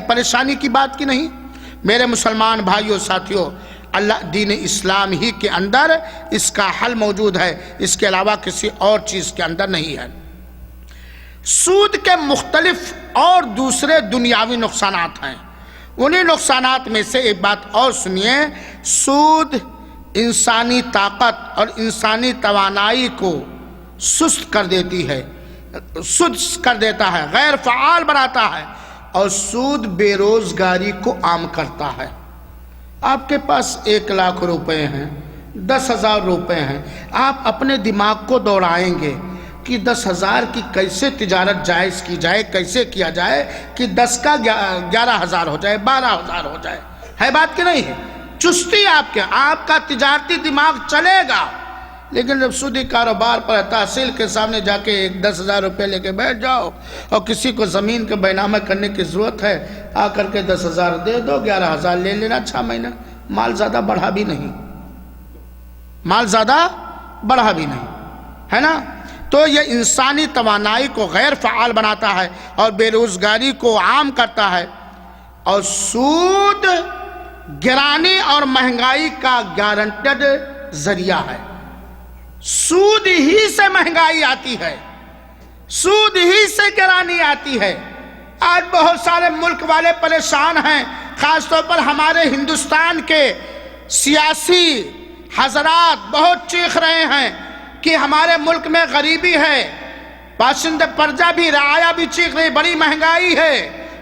پریشانی کی بات کی نہیں؟ میرے مسلمان بھائیوں ساتھیوں، اللہ دین اسلام ہی کے اندر اس کا حل موجود ہے، اس کے علاوہ کسی اور چیز کے اندر نہیں ہے۔ سود کے مختلف اور دوسرے دنیاوی نقصانات ہیں، انہی نقصانات میں سے ایک بات اور سنیے۔ سود انسانی طاقت اور انسانی توانائی کو سست کر دیتی ہے، سست کر دیتا ہے، غیر فعال بناتا ہے، اور سود بے روزگاری کو عام کرتا ہے۔ آپ کے پاس 1,00,000 روپے ہیں، 10,000 روپے ہیں، آپ اپنے دماغ کو دوڑائیں گے کہ 10,000 کی کیسے تجارت جائز کی جائے، کیسے کیا جائے کہ 10 کا 11,000 ہو جائے، 12,000 ہو جائے، ہے بات کہ نہیں ہے؟ چستی آپ کا تجارتی دماغ چلے گا، لیکن جب سودی کاروبار پر تحصیل کے سامنے جا کے 10,000 روپے لے کے بیٹھ جاؤ اور کسی کو زمین کے بینامہ کرنے کی ضرورت ہے، آ کر کے 10,000 دے دو، 11,000 لے لینا 6 مہینہ، مال زیادہ بڑھا بھی نہیں، مال زیادہ بڑھا بھی نہیں، ہے نا؟ تو یہ انسانی توانائی کو غیر فعال بناتا ہے اور بے روزگاری کو عام کرتا ہے، اور سود گرانی اور مہنگائی کا گارنٹڈ ذریعہ ہے۔ سود ہی سے مہنگائی آتی ہے، سود ہی سے گرانی آتی ہے۔ آج بہت سارے ملک والے پریشان ہیں، خاص طور پر ہمارے ہندوستان کے سیاسی حضرات بہت چیخ رہے ہیں کہ ہمارے ملک میں غریبی ہے، باشندے پرجا بھی، رعایا بھی چیخ رہی، بڑی مہنگائی ہے،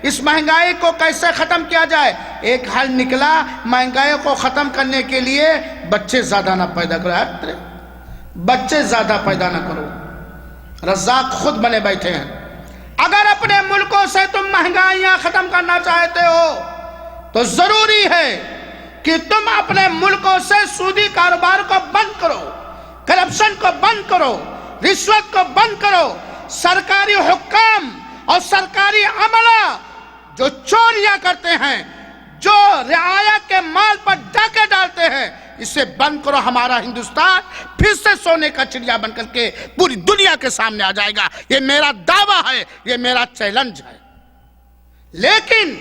اس مہنگائی کو کیسے ختم کیا جائے؟ ایک حل نکلا، مہنگائی کو ختم کرنے کے لیے بچے زیادہ نہ پیدا کرو، بچے زیادہ پیدا نہ کرو۔ رزاق خود بنے بیٹھے ہیں، اگر اپنے ملکوں سے تم مہنگائیاں ختم کرنا چاہتے ہو تو ضروری ہے کہ تم اپنے ملکوں سے سودی کاروبار کو بند کرو، کرپشن کو بند کرو، رشوت کو بند کرو، سرکاری حکام اور سرکاری عملہ جو چوریاں کرتے ہیں، جو رعایا کے مال پر ڈاکے ڈالتے ہیں، اسے بند کرو۔ ہمارا ہندوستان پھر سے سونے کا چڑیا بن کر کے پوری دنیا کے سامنے آ جائے گا، یہ میرا دعویٰ ہے، یہ میرا چیلنج ہے۔ لیکن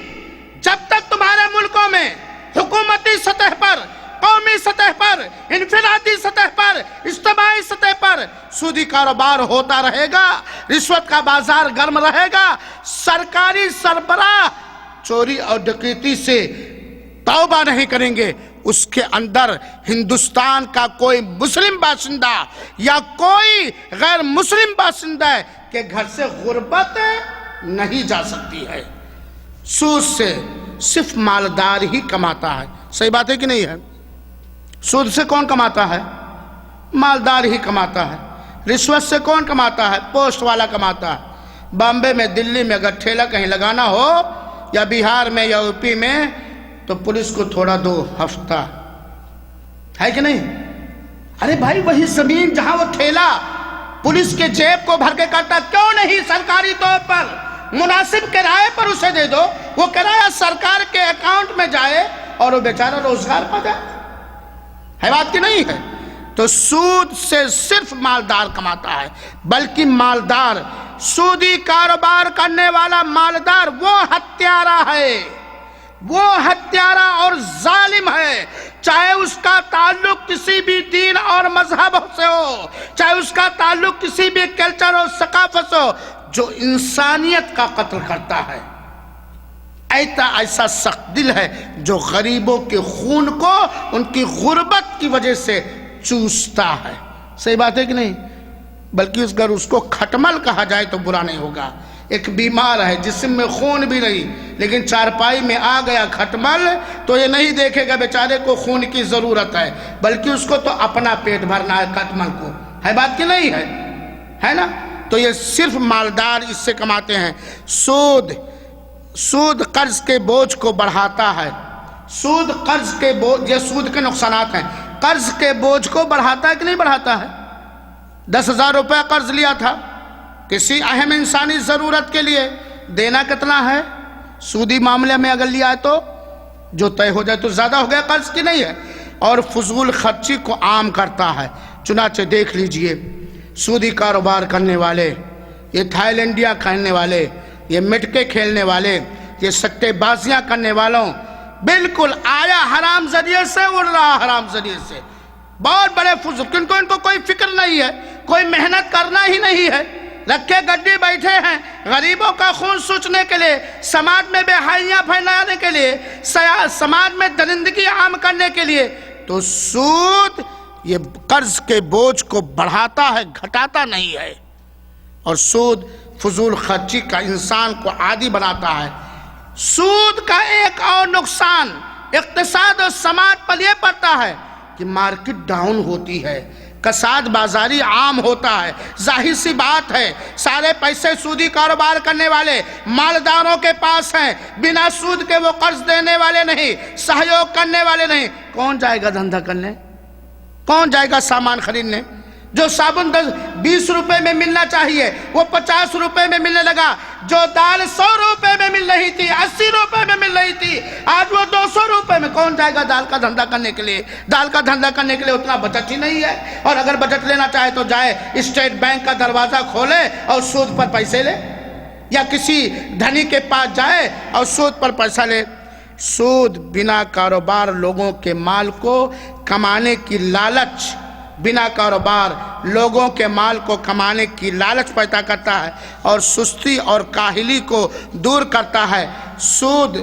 جب تک تمہارے ملکوں میں حکومتی سطح پر، قومی سطح پر، انفرادی سطح پر، اجتماعی سطح پر سودی کاروبار ہوتا رہے گا، رشوت کا بازار گرم رہے گا، سرکاری سربراہ چوری اور ڈکیتی سے توبہ نہیں کریں گے، اس کے اندر ہندوستان کا کوئی مسلم باشندہ یا کوئی غیر مسلم باشندہ کے گھر سے غربت نہیں جا سکتی ہے۔ سود سے صرف مالدار ہی کماتا ہے، صحیح بات ہے کہ نہیں ہے؟ سود سے کون کماتا ہے؟ مالدار ہی کماتا ہے۔ رشوت سے کون کماتا ہے؟ پوسٹ والا کماتا ہے۔ بامبے میں، دلی میں اگر ٹھیلا کہیں لگانا ہو، یا بہار میں یا یوپی میں، تو پولیس کو تھوڑا 2 ہفتہ ہے کہ نہیں؟ ارے بھائی، وہی زمین جہاں وہ ٹھیلا پولیس کے جیب کو بھر کے کرتا، کیوں نہیں سرکاری طور پر مناسب کرائے پر اسے دے دو، وہ کرایہ سرکار کے اکاؤنٹ میں جائے اور وہ بیچارہ روزگار پا جائے، ہے بات کی نہیں ہے؟ تو سود سے صرف مالدار کماتا ہے، بلکہ مالدار، سودی کاروبار کرنے والا مالدار وہ ہتھیارا ہے، وہ ہتھیارا اور ظالم ہے، چاہے اس کا تعلق کسی بھی دین اور مذہب سے ہو، چاہے اس کا تعلق کسی بھی کلچر اور ثقافت سے ہو، جو انسانیت کا قتل کرتا ہے۔ ایسا سخت دل ہے جو غریبوں کے خون کو ان کی غربت کی وجہ سے چوستا ہے۔ صحیح بات ہے کہ نہیں؟ بلکہ اگر اس کو کھٹمل کہا جائے تو برا نہیں ہوگا۔ ایک بیمار ہے، جسم میں خون بھی نہیں، لیکن چارپائی میں آ گیا کھٹمل، تو یہ نہیں دیکھے گا بیچارے کو خون کی ضرورت ہے، بلکہ اس کو تو اپنا پیٹ بھرنا ہے کھٹمل کو۔ ہے بات کہ نہیں ہے؟ ہے نا؟ تو یہ صرف مالدار اس سے کماتے ہیں۔ سود قرض کے بوجھ کو بڑھاتا ہے۔ سود قرض کے بوجھ، یہ سود کے نقصانات ہیں۔ قرض کے بوجھ کو بڑھاتا ہے کہ نہیں بڑھاتا ہے؟ 10,000 روپے قرض لیا تھا کسی اہم انسانی ضرورت کے لیے، دینا کتنا ہے؟ سودی معاملے میں اگر لیا ہے تو جو طے ہو جائے تو زیادہ ہو گیا قرض کی نہیں ہے، اور فضول خرچی کو عام کرتا ہے۔ چنانچہ دیکھ لیجئے سودی کاروبار کرنے والے، یہ تھائیلینڈیا کھیلنے والے، یہ مٹکے کھیلنے والے، یہ سٹے بازیاں کرنے والوں، بالکل آیا حرام ذریعے سے اڑ رہا حرام ذریعے سے۔ بہت بڑے فضول، کیونکہ ان کو کوئی فکر نہیں ہے، کوئی محنت کرنا ہی نہیں ہے، رکھے گڈی بیٹھے ہیں غریبوں کا خون سوچنے کے لیے، سماج میں بے حیاں پھیلانے کے لیے، سماج میں درندگی عام کرنے کے لیے۔ تو سود یہ قرض کے بوجھ کو بڑھاتا ہے، گھٹاتا نہیں ہے، اور سود فضول خرچی کا انسان کو عادی بناتا ہے۔ سود کا ایک اور نقصان اقتصاد اور سماج پر یہ پڑتا ہے کہ مارکیٹ ڈاؤن ہوتی ہے، کساد بازاری عام ہوتا ہے۔ ظاہر سی بات ہے، سارے پیسے سودی کاروبار کرنے والے مالداروں کے پاس ہیں، بنا سود کے وہ قرض دینے والے نہیں، سہیوگ کرنے والے نہیں۔ کون جائے گا دھندا کرنے؟ کون جائے گا سامان خریدنے؟ جو صابن 20 روپے میں ملنا چاہیے وہ 50 روپے میں ملنے لگا، جو دال 100 روپے میں مل رہی تھی 80 روپے میں مل رہی تھی، آج وہ 200 روپے میں۔ کون جائے گا دال کا دھندا کرنے کے لیے؟ دال کا دھندا کرنے کے لیے اتنا بچت ہی نہیں ہے، اور اگر بچت لینا چاہے تو جائے اسٹیٹ بینک کا دروازہ کھولے اور سود پر پیسے لے، یا کسی دھنی کے پاس جائے اور سود پر پیسہ لے۔ سود بنا کاروبار لوگوں کے مال کو کمانے کی لالچ، بنا کاروبار لوگوں کے مال کو کمانے کی لالچ پیدا کرتا ہے، اور سستی اور کاہلی کو دور کرتا ہے۔ سود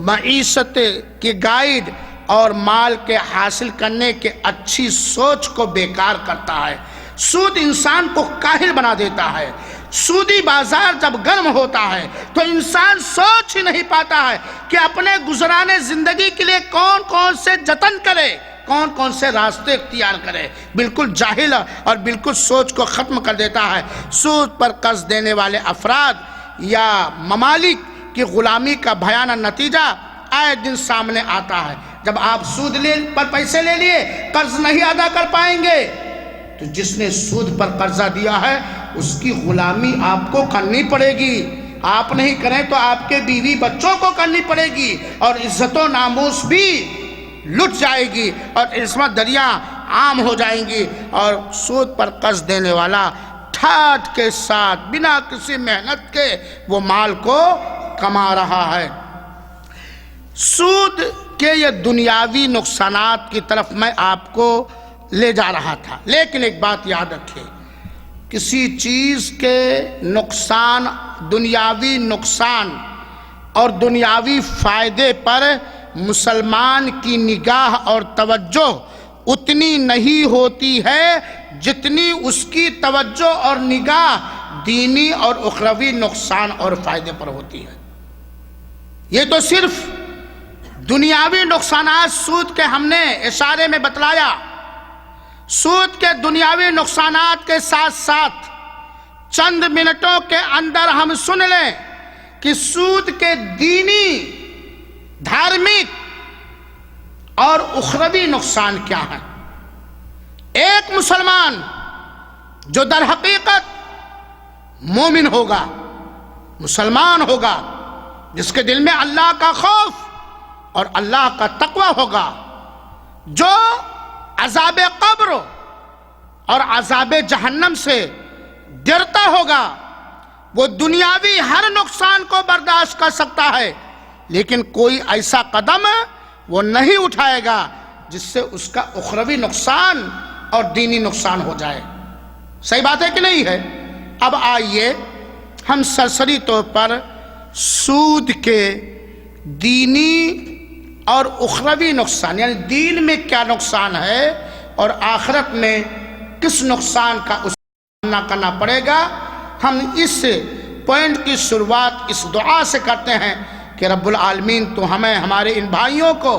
معیشت کی گائیڈ اور مال کے حاصل کرنے کے اچھی سوچ کو بیکار کرتا ہے۔ سود انسان کو کاہل بنا دیتا ہے۔ سودی بازار جب گرم ہوتا ہے تو انسان سوچ ہی نہیں پاتا ہے کہ اپنے گزرانے زندگی کے لیے کون کون سے جتن کرے، کون کون سے راستے اختیار کرے۔ بالکل جاہل اور بالکل سوچ کو ختم کر دیتا ہے۔ سود پر قرض دینے والے افراد یا ممالک کی غلامی کا بھیانک نتیجہ آئے دن سامنے آتا ہے۔ جب آپ سود پر پیسے لے لیے، قرض نہیں ادا کر پائیں گے، تو جس نے سود پر قرضہ دیا ہے اس کی غلامی آپ کو کرنی پڑے گی۔ آپ نہیں کریں تو آپ کے بیوی بچوں کو کرنی پڑے گی، اور عزت و ناموس بھی لٹ جائے گی، اور عصمت دریا عام ہو جائیں گی، اور سود پر قرض دینے والا ٹھاٹ کے ساتھ بنا کسی محنت کے وہ مال کو کما رہا ہے۔ سود کے یہ دنیاوی نقصانات کی طرف میں آپ کو لے جا رہا تھا، لیکن ایک بات یاد رکھیں، کسی چیز کے نقصان، دنیاوی نقصان اور دنیاوی فائدے پر مسلمان کی نگاہ اور توجہ اتنی نہیں ہوتی ہے جتنی اس کی توجہ اور نگاہ دینی اور اخروی نقصان اور فائدے پر ہوتی ہے۔ یہ تو صرف دنیاوی نقصانات سود کے ہم نے اشارے میں بتلایا۔ سود کے دنیاوی نقصانات کے ساتھ ساتھ چند منٹوں کے اندر ہم سن لیں کہ سود کے دینی، دھارمک اور اخروی نقصان کیا ہیں۔ ایک مسلمان جو در حقیقت مومن ہوگا، مسلمان ہوگا، جس کے دل میں اللہ کا خوف اور اللہ کا تقوی ہوگا، جو عذاب قبر اور عذاب جہنم سے ڈرتا ہوگا، وہ دنیاوی ہر نقصان کو برداشت کر سکتا ہے، لیکن کوئی ایسا قدم وہ نہیں اٹھائے گا جس سے اس کا اخروی نقصان اور دینی نقصان ہو جائے۔ صحیح بات ہے کہ نہیں ہے؟ اب آئیے ہم سرسری طور پر سود کے دینی اور اخروی نقصان، یعنی دین میں کیا نقصان ہے اور آخرت میں کس نقصان کا سامنا کرنا پڑے گا، ہم اس پوائنٹ کی شروعات اس دعا سے کرتے ہیں کہ رب العالمین تو ہمیں ہمارے ان بھائیوں کو،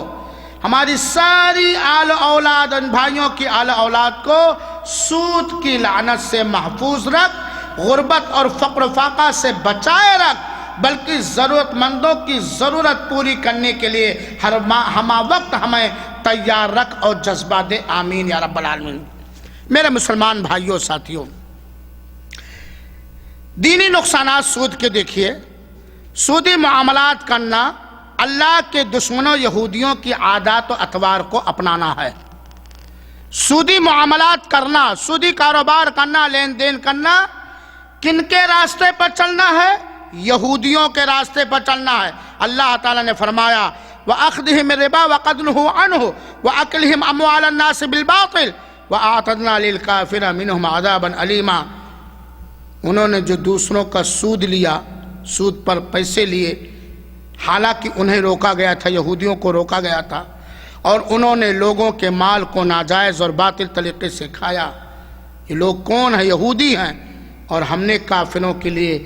ہماری ساری آل اولاد، ان بھائیوں کی آل اولاد کو سود کی لعنت سے محفوظ رکھ، غربت اور فقر و فاقہ سے بچائے رکھ، بلکہ ضرورت مندوں کی ضرورت پوری کرنے کے لیے ہمہ وقت ہمیں تیار رکھ اور جذبہ دے، آمین یا رب العالمین۔ میرے مسلمان بھائیوں ساتھیوں، دینی نقصانات سود کے دیکھیے، سودی معاملات کرنا اللہ کے دشمنوں یہودیوں کی عادات و اطوار کو اپنانا ہے۔ سودی معاملات کرنا، سودی کاروبار کرنا، لین دین کرنا کن کے راستے پر چلنا ہے؟ یہودیوں کے راستے پر چلنا ہے۔ اللہ تعالیٰ نے فرمایا وَأَخْذِهِمِ الرِّبَا وَقَدْ نُهُوا عَنْهُ وَأَكْلِهِمْ أَمْوَالَ النَّاسِ بِالْبَاطِلِ وَأَعْتَدْنَا لِلْكَافِرِينَ مِنْهُمْ عَذَابًا أَلِيمًا۔ انہوں نے جو دوسروں کا سود لیا، سود پر پیسے لیے، حالانکہ انہیں روکا گیا تھا، یہودیوں کو روکا گیا تھا، اور انہوں نے لوگوں کے مال کو ناجائز اور باطل طریقے سے کھایا۔ یہ لوگ کون ہیں؟ یہودی ہیں، اور ہم نے کافروں کے لیے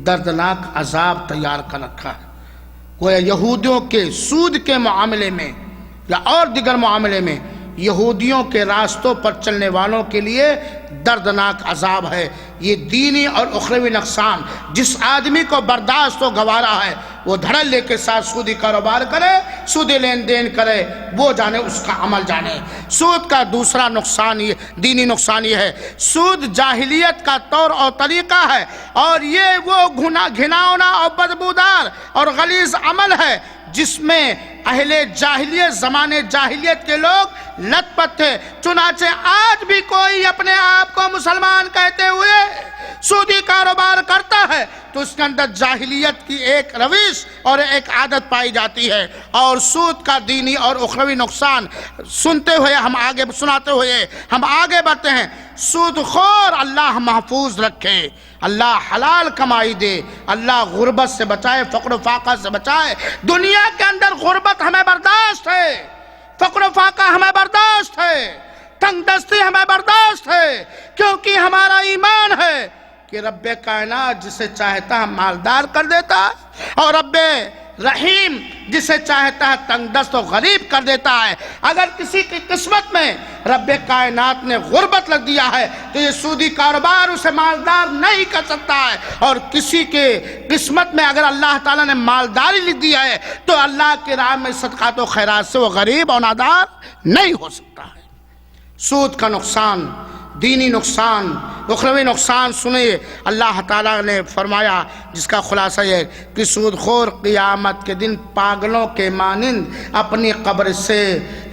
دردناک عذاب تیار کر رکھا ہے۔ گویا یہودیوں کے سود کے معاملے میں یا اور دیگر معاملے میں یہودیوں کے راستوں پر چلنے والوں کے لیے دردناک عذاب ہے۔ یہ دینی اور اخروی نقصان جس آدمی کو برداشت و گوارا ہے وہ دھڑلے کے ساتھ سودی کاروبار کرے، سودی لین دین کرے، وہ جانے، اس کا عمل جانے۔ سود کا دوسرا نقصان، یہ دینی نقصان یہ ہے، سود جاہلیت کا طور اور طریقہ ہے، اور یہ وہ گھناؤنا اور بدبودار اور غلیظ عمل ہے جس میں اہل جاہلیت، زمانے جاہلیت کے لوگ لت پت تھے۔ چنانچہ آج بھی کوئی اپنے آپ کو مسلمان کہتے ہوئے سودی کاروبار کرتا ہے تو اس کے اندر جاہلیت کی ایک روش اور ایک عادت پائی جاتی ہے۔ اور سود کا دینی اور اخروی نقصان سنتے ہوئے سناتے ہوئے ہم آگے بڑھتے ہیں۔ سود خور اللہ محفوظ رکھے، اللہ حلال کمائی دے، اللہ غربت سے بچائے، فقر و فاقہ سے بچائے۔ دنیا کے اندر غربت ہمیں برداشت ہے، فقر و فاقہ ہمیں برداشت ہے، تنگ دستی ہمیں برداشت ہے، کیونکہ ہمارا ایمان ہے کہ رب کائنات جسے چاہتا ہے مالدار کر دیتا ہے، اور رب رحیم جسے چاہتا ہے تنگ دست و غریب کر دیتا ہے۔ اگر کسی کی قسمت میں رب کائنات نے غربت لگ دیا ہے تو یہ سودی کاروبار اسے مالدار نہیں کر سکتا ہے، اور کسی کے قسمت میں اگر اللہ تعالیٰ نے مالداری لکھ دیا ہے تو اللہ کے راہ میں صدقات و خیرات سے وہ غریب اور نادار نہیں ہو سکتا ہے۔ سود کا نقصان، دینی نقصان، اخروی نقصان سنیے۔ اللہ تعالیٰ نے فرمایا جس کا خلاصہ یہ کہ سود خور قیامت کے دن پاگلوں کے مانند اپنی قبر سے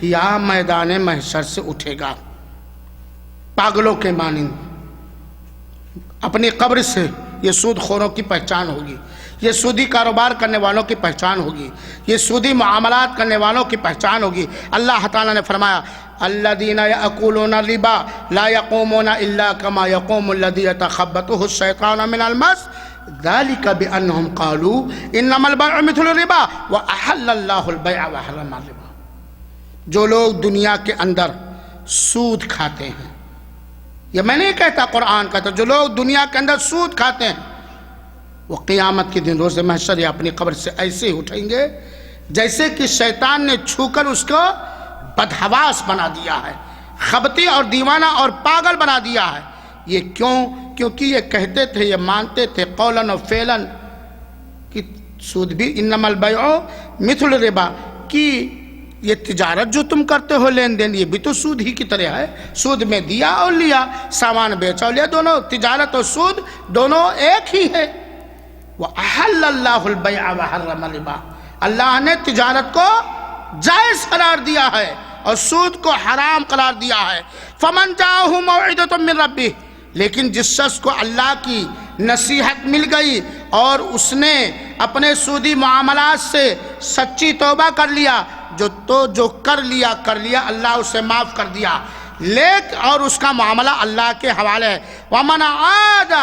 یا میدان محشر سے اٹھے گا۔ پاگلوں کے مانند اپنی قبر سے، یہ سود خوروں کی پہچان ہوگی، یہ سودی کاروبار کرنے والوں کی پہچان ہوگی، یہ سودی معاملات کرنے والوں کی پہچان ہوگی۔ اللہ تعالیٰ نے فرمایا الذین یأکلون الربا لا یقومون الا کما یقوم الذی یتخبطہ الشیطان من المس ذلک بانہم قالوا انما البیع مثل الربا واحل اللہ البیع وحرم الربا۔ جو لوگ دنیا کے اندر سود کھاتے ہیں، یہ میں نہیں کہتا، قرآن کہتا، جو لوگ دنیا کے اندر سود کھاتے ہیں وہ قیامت کے دن روز محشر یا اپنی قبر سے ایسے ہی اٹھیں گے جیسے کہ شیطان نے چھو کر اس کو بدحواس بنا دیا ہے، خبتی اور دیوانہ اور پاگل بنا دیا ہے۔ یہ کیوں؟ کیونکہ یہ کہتے تھے، یہ مانتے تھے قولاً و فعلاً کہ سود بھی انما البیع مثل الربا، کہ یہ تجارت جو تم کرتے ہو، لین دین، یہ بھی تو سود ہی کی طرح ہے۔ سود میں دیا اور لیا، سامان بیچا اور لیا، دونوں تجارت اور سود دونوں ایک ہی ہے۔ وَأَحَلَّ اللَّهُ الْبَيْعَ وَحَرَّمَ الرِّبَا، اللہ نے تجارت کو جائز قرار دیا ہے اور سود کو حرام قرار دیا ہے۔ فَمَنْ جَاءَهُ مَوْعِظَةٌ مِّن رَبِّهِ، لیکن جس شخص کو اللہ کی نصیحت مل گئی اور اس نے اپنے سودی معاملات سے سچی توبہ کر لیا، جو کر لیا اللہ اسے معاف کر دیا، لیکن اور اس کا معاملہ اللہ کے حوالے ہے۔ وَمَنْ عَادَ،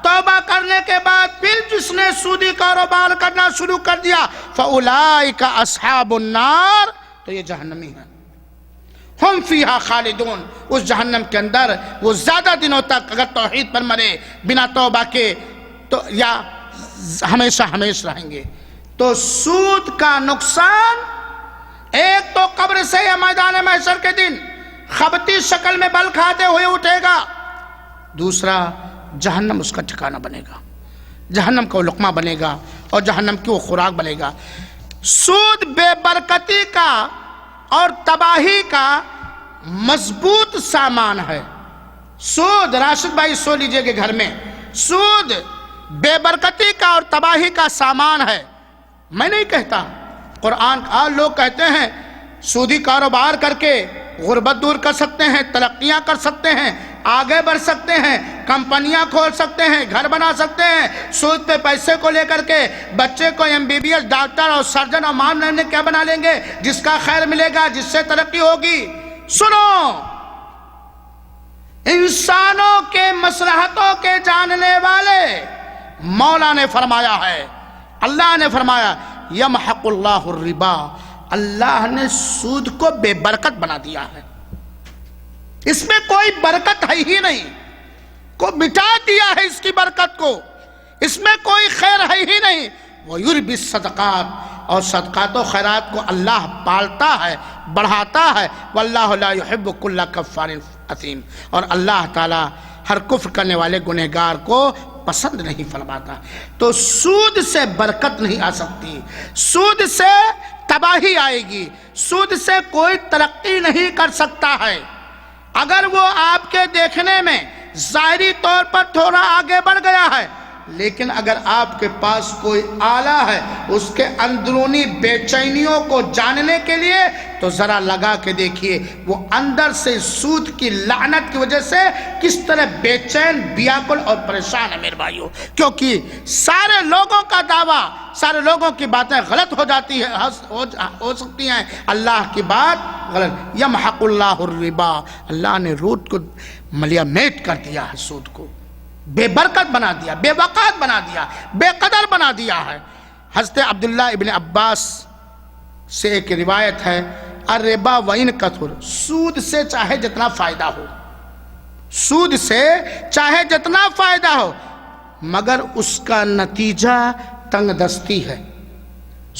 توبہ کرنے کے بعد پھر جس نے سودی کاروبار کرنا شروع کر دیا، فَأُولَئِكَ أَصْحَابُ النَّارِ، تو یہ جہنمی ہے، ہم فیہا خالدون، اس جہنم کے اندر وہ زیادہ دنوں تک اگر توحید پر مرے بنا توبہ کے تو یا ہمیشہ رہیں گے۔ تو سود کا نقصان ایک تو قبر سے یا میدان محشر کے دن خبتی شکل میں بل کھاتے ہوئے اٹھے گا، دوسرا جہنم اس کا ٹھکانہ بنے گا، جہنم کا وہ لقمہ بنے گا اور جہنم کی وہ خوراک بنے گا۔ سود بے برکتی کا اور تباہی کا مضبوط سامان ہے۔ سود، راشد بھائی سو لیجئے کہ گھر میں، سود بے برکتی کا اور تباہی کا سامان ہے۔ میں نہیں کہتا، قرآن آج لوگ کہتے ہیں سودی کاروبار کر کے غربت دور کر سکتے ہیں، ترقیاں کر سکتے ہیں، آگے بڑھ سکتے ہیں، کمپنیاں کھول سکتے ہیں، گھر بنا سکتے ہیں۔ سود پہ پیسے کو لے کر کے بچے کو MBBS ڈاکٹر اور سرجن اور مان رہنے کیا بنا لیں گے جس کا خیر ملے گا، جس سے ترقی ہوگی۔ سنو، انسانوں کے مصلحتوں کے جاننے والے مولا نے فرمایا ہے، اللہ نے فرمایا یمحق اللہ الربا، اللہ نے سود کو بے برکت بنا دیا ہے، اس میں کوئی برکت ہے ہی نہیں، کو مٹا دیا ہے اس کی برکت کو، اس میں کوئی خیر ہے ہی نہیں۔ وَيُرْبِ الصَّدَقَاتِ، اور صدقات و خیرات کو اللہ پالتا ہے، بڑھاتا ہے۔ وَاللَّهُ لَا يُحِبُّ كُلَّ كَفَّارٍ أَثِيمٍ، اور اللہ تعالیٰ ہر کفر کرنے والے گنہگار کو پسند نہیں فرماتا۔ تو سود سے برکت نہیں آ سکتی، سود سے تباہی آئے گی، سود سے کوئی ترقی نہیں کر سکتا ہے۔ اگر وہ آپ کے دیکھنے میں ظاہری طور پر تھوڑا آگے بڑھ گیا ہے، لیکن اگر آپ کے پاس کوئی آلہ ہے اس کے اندرونی بے چینیوں کو جاننے کے لیے، تو ذرا لگا کے دیکھیے وہ اندر سے سود کی لعنت کی وجہ سے کس طرح بے چین، بیاکل اور پریشان ہے میرے بھائیوں۔ کیونکہ سارے لوگوں کا دعویٰ، سارے لوگوں کی باتیں غلط ہو جاتی ہیں، ہو سکتی ہیں، اللہ کی بات غلط۔ یمحق اللہ الربا، اللہ نے سود کو ملیا میٹ کر دیا ہے، سود کو بے برکت بنا دیا، بے وقات بنا دیا، بے قدر بنا دیا ہے۔ حضرت عبداللہ ابن عباس سے ایک روایت ہے، الربا وَإِنْ كَثُرَ، سود سے چاہے جتنا فائدہ ہو، سود سے چاہے جتنا فائدہ ہو، مگر اس کا نتیجہ تنگ دستی ہے۔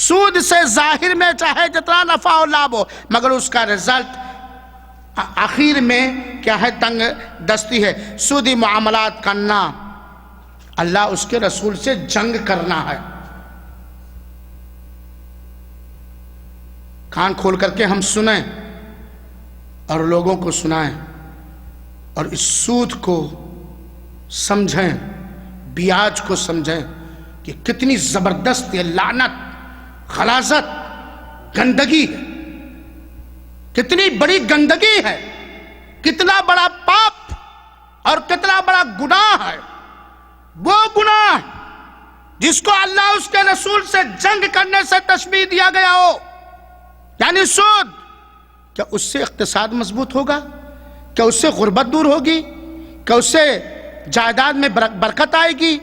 سود سے ظاہر میں چاہے جتنا نفع و لابھ ہو، مگر اس کا رزلٹ آخر میں کیا ہے؟ تنگ دستی ہے۔ سودی معاملات کرنا، اللہ اس کے رسول سے جنگ کرنا ہے۔ کان کھول کر کے ہم سنیں اور لوگوں کو سنائیں اور اس سود کو سمجھیں، بیاج کو سمجھیں کہ کتنی زبردست یہ لعنت، غلاظت، گندگی ہے، کتنی بڑی گندگی ہے، کتنا بڑا پاپ اور کتنا بڑا گناہ ہے۔ وہ گناہ جس کو اللہ اس کے رسول سے جنگ کرنے سے تشبیہ دیا گیا ہو، یعنی سود، کیا اس سے اقتصاد مضبوط ہوگا؟ کیا اس سے غربت دور ہوگی؟ کیا اس سے جائیداد میں برکت آئے گی؟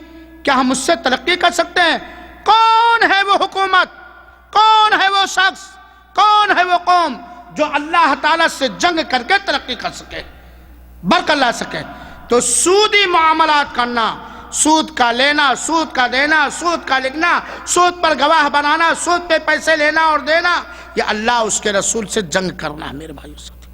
کیا ہم اس سے ترقی کر سکتے ہیں؟ کون ہے وہ حکومت، کون ہے وہ شخص، کون ہے وہ قوم جو اللہ تعالیٰ سے جنگ کر کے ترقی کر سکے، برکت لا سکے؟ تو سودی معاملات کرنا، سود کا لینا، سود کا دینا، سود کا لکھنا، سود پر گواہ بنانا، سود پہ پیسے لینا اور دینا، یہ اللہ اس کے رسول سے جنگ کرنا ہے میرے بھائیو ساتھ۔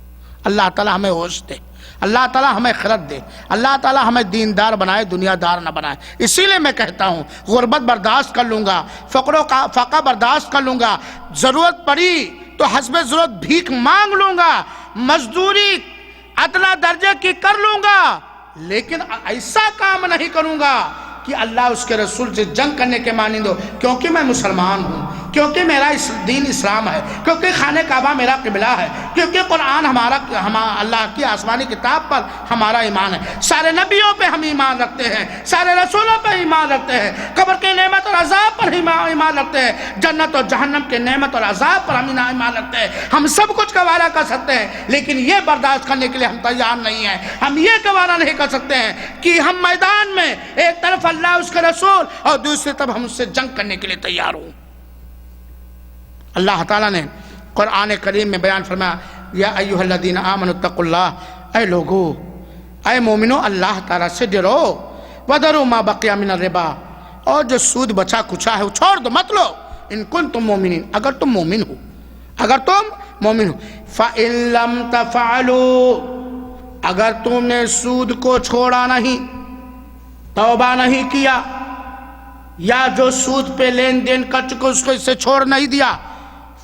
اللہ تعالیٰ ہمیں ہوش دے، اللہ تعالیٰ ہمیں خرد دے، اللہ تعالیٰ ہمیں دیندار بنائے، دنیا دار نہ بنائے۔ اسی لیے میں کہتا ہوں غربت برداشت کر لوں گا، فقر برداشت کر لوں گا، ضرورت پڑی تو حسب ضرورت بھیک مانگ لوں گا، مزدوری ادنیٰ درجے کی کر لوں گا، لیکن ایسا کام نہیں کروں گا کہ اللہ اس کے رسول سے جنگ کرنے کے مانند ہو، کیونکہ میں مسلمان ہوں۔ کیونکہ میرا دین اسلام ہے، کیونکہ خانہ کعبہ میرا قبلہ ہے، کیونکہ قرآن اللہ کی آسمانی کتاب پر ہمارا ایمان ہے، سارے نبیوں پہ ہم ایمان رکھتے ہیں، سارے رسولوں پہ ایمان رکھتے ہیں، قبر کے نعمت اور عذاب پر ایمان رکھتے ہیں، جنت اور جہنم کے نعمت اور عذاب پر ہم ایمان رکھتے ہیں۔ ہم سب کچھ گوارا کر سکتے ہیں، لیکن یہ برداشت کرنے کے لیے ہم تیار نہیں ہیں، ہم یہ گوارا نہیں کر سکتے ہیں کہ ہم میدان میں ایک طرف اللہ اس کے رسول اور دوسری طرف ہم اس سے جنگ کرنے کے لیے تیار ہوں۔ اللہ تعالیٰ نے قرآن کریم میں بیان فرمایا، یا ایھا الذین آمنوا اتقوا اللہ، اے لوگو، اے مومنو، اللہ تعالیٰ سے ڈرو، وذروا ما بقی من الربا، اور جو سود بچا کچھا ہے وہ چھوڑ دو، مت لو، ان کنتم مومنین، اگر تم مومن ہو، اگر تم مومن ہو، فَإِن لَمْ تَفْعَلُوا، اگر تم نے سود کو چھوڑا نہیں، توبہ نہیں کیا، یا جو سود پہ لین دین کر چکے اس کو اس سے چھوڑ نہیں دیا،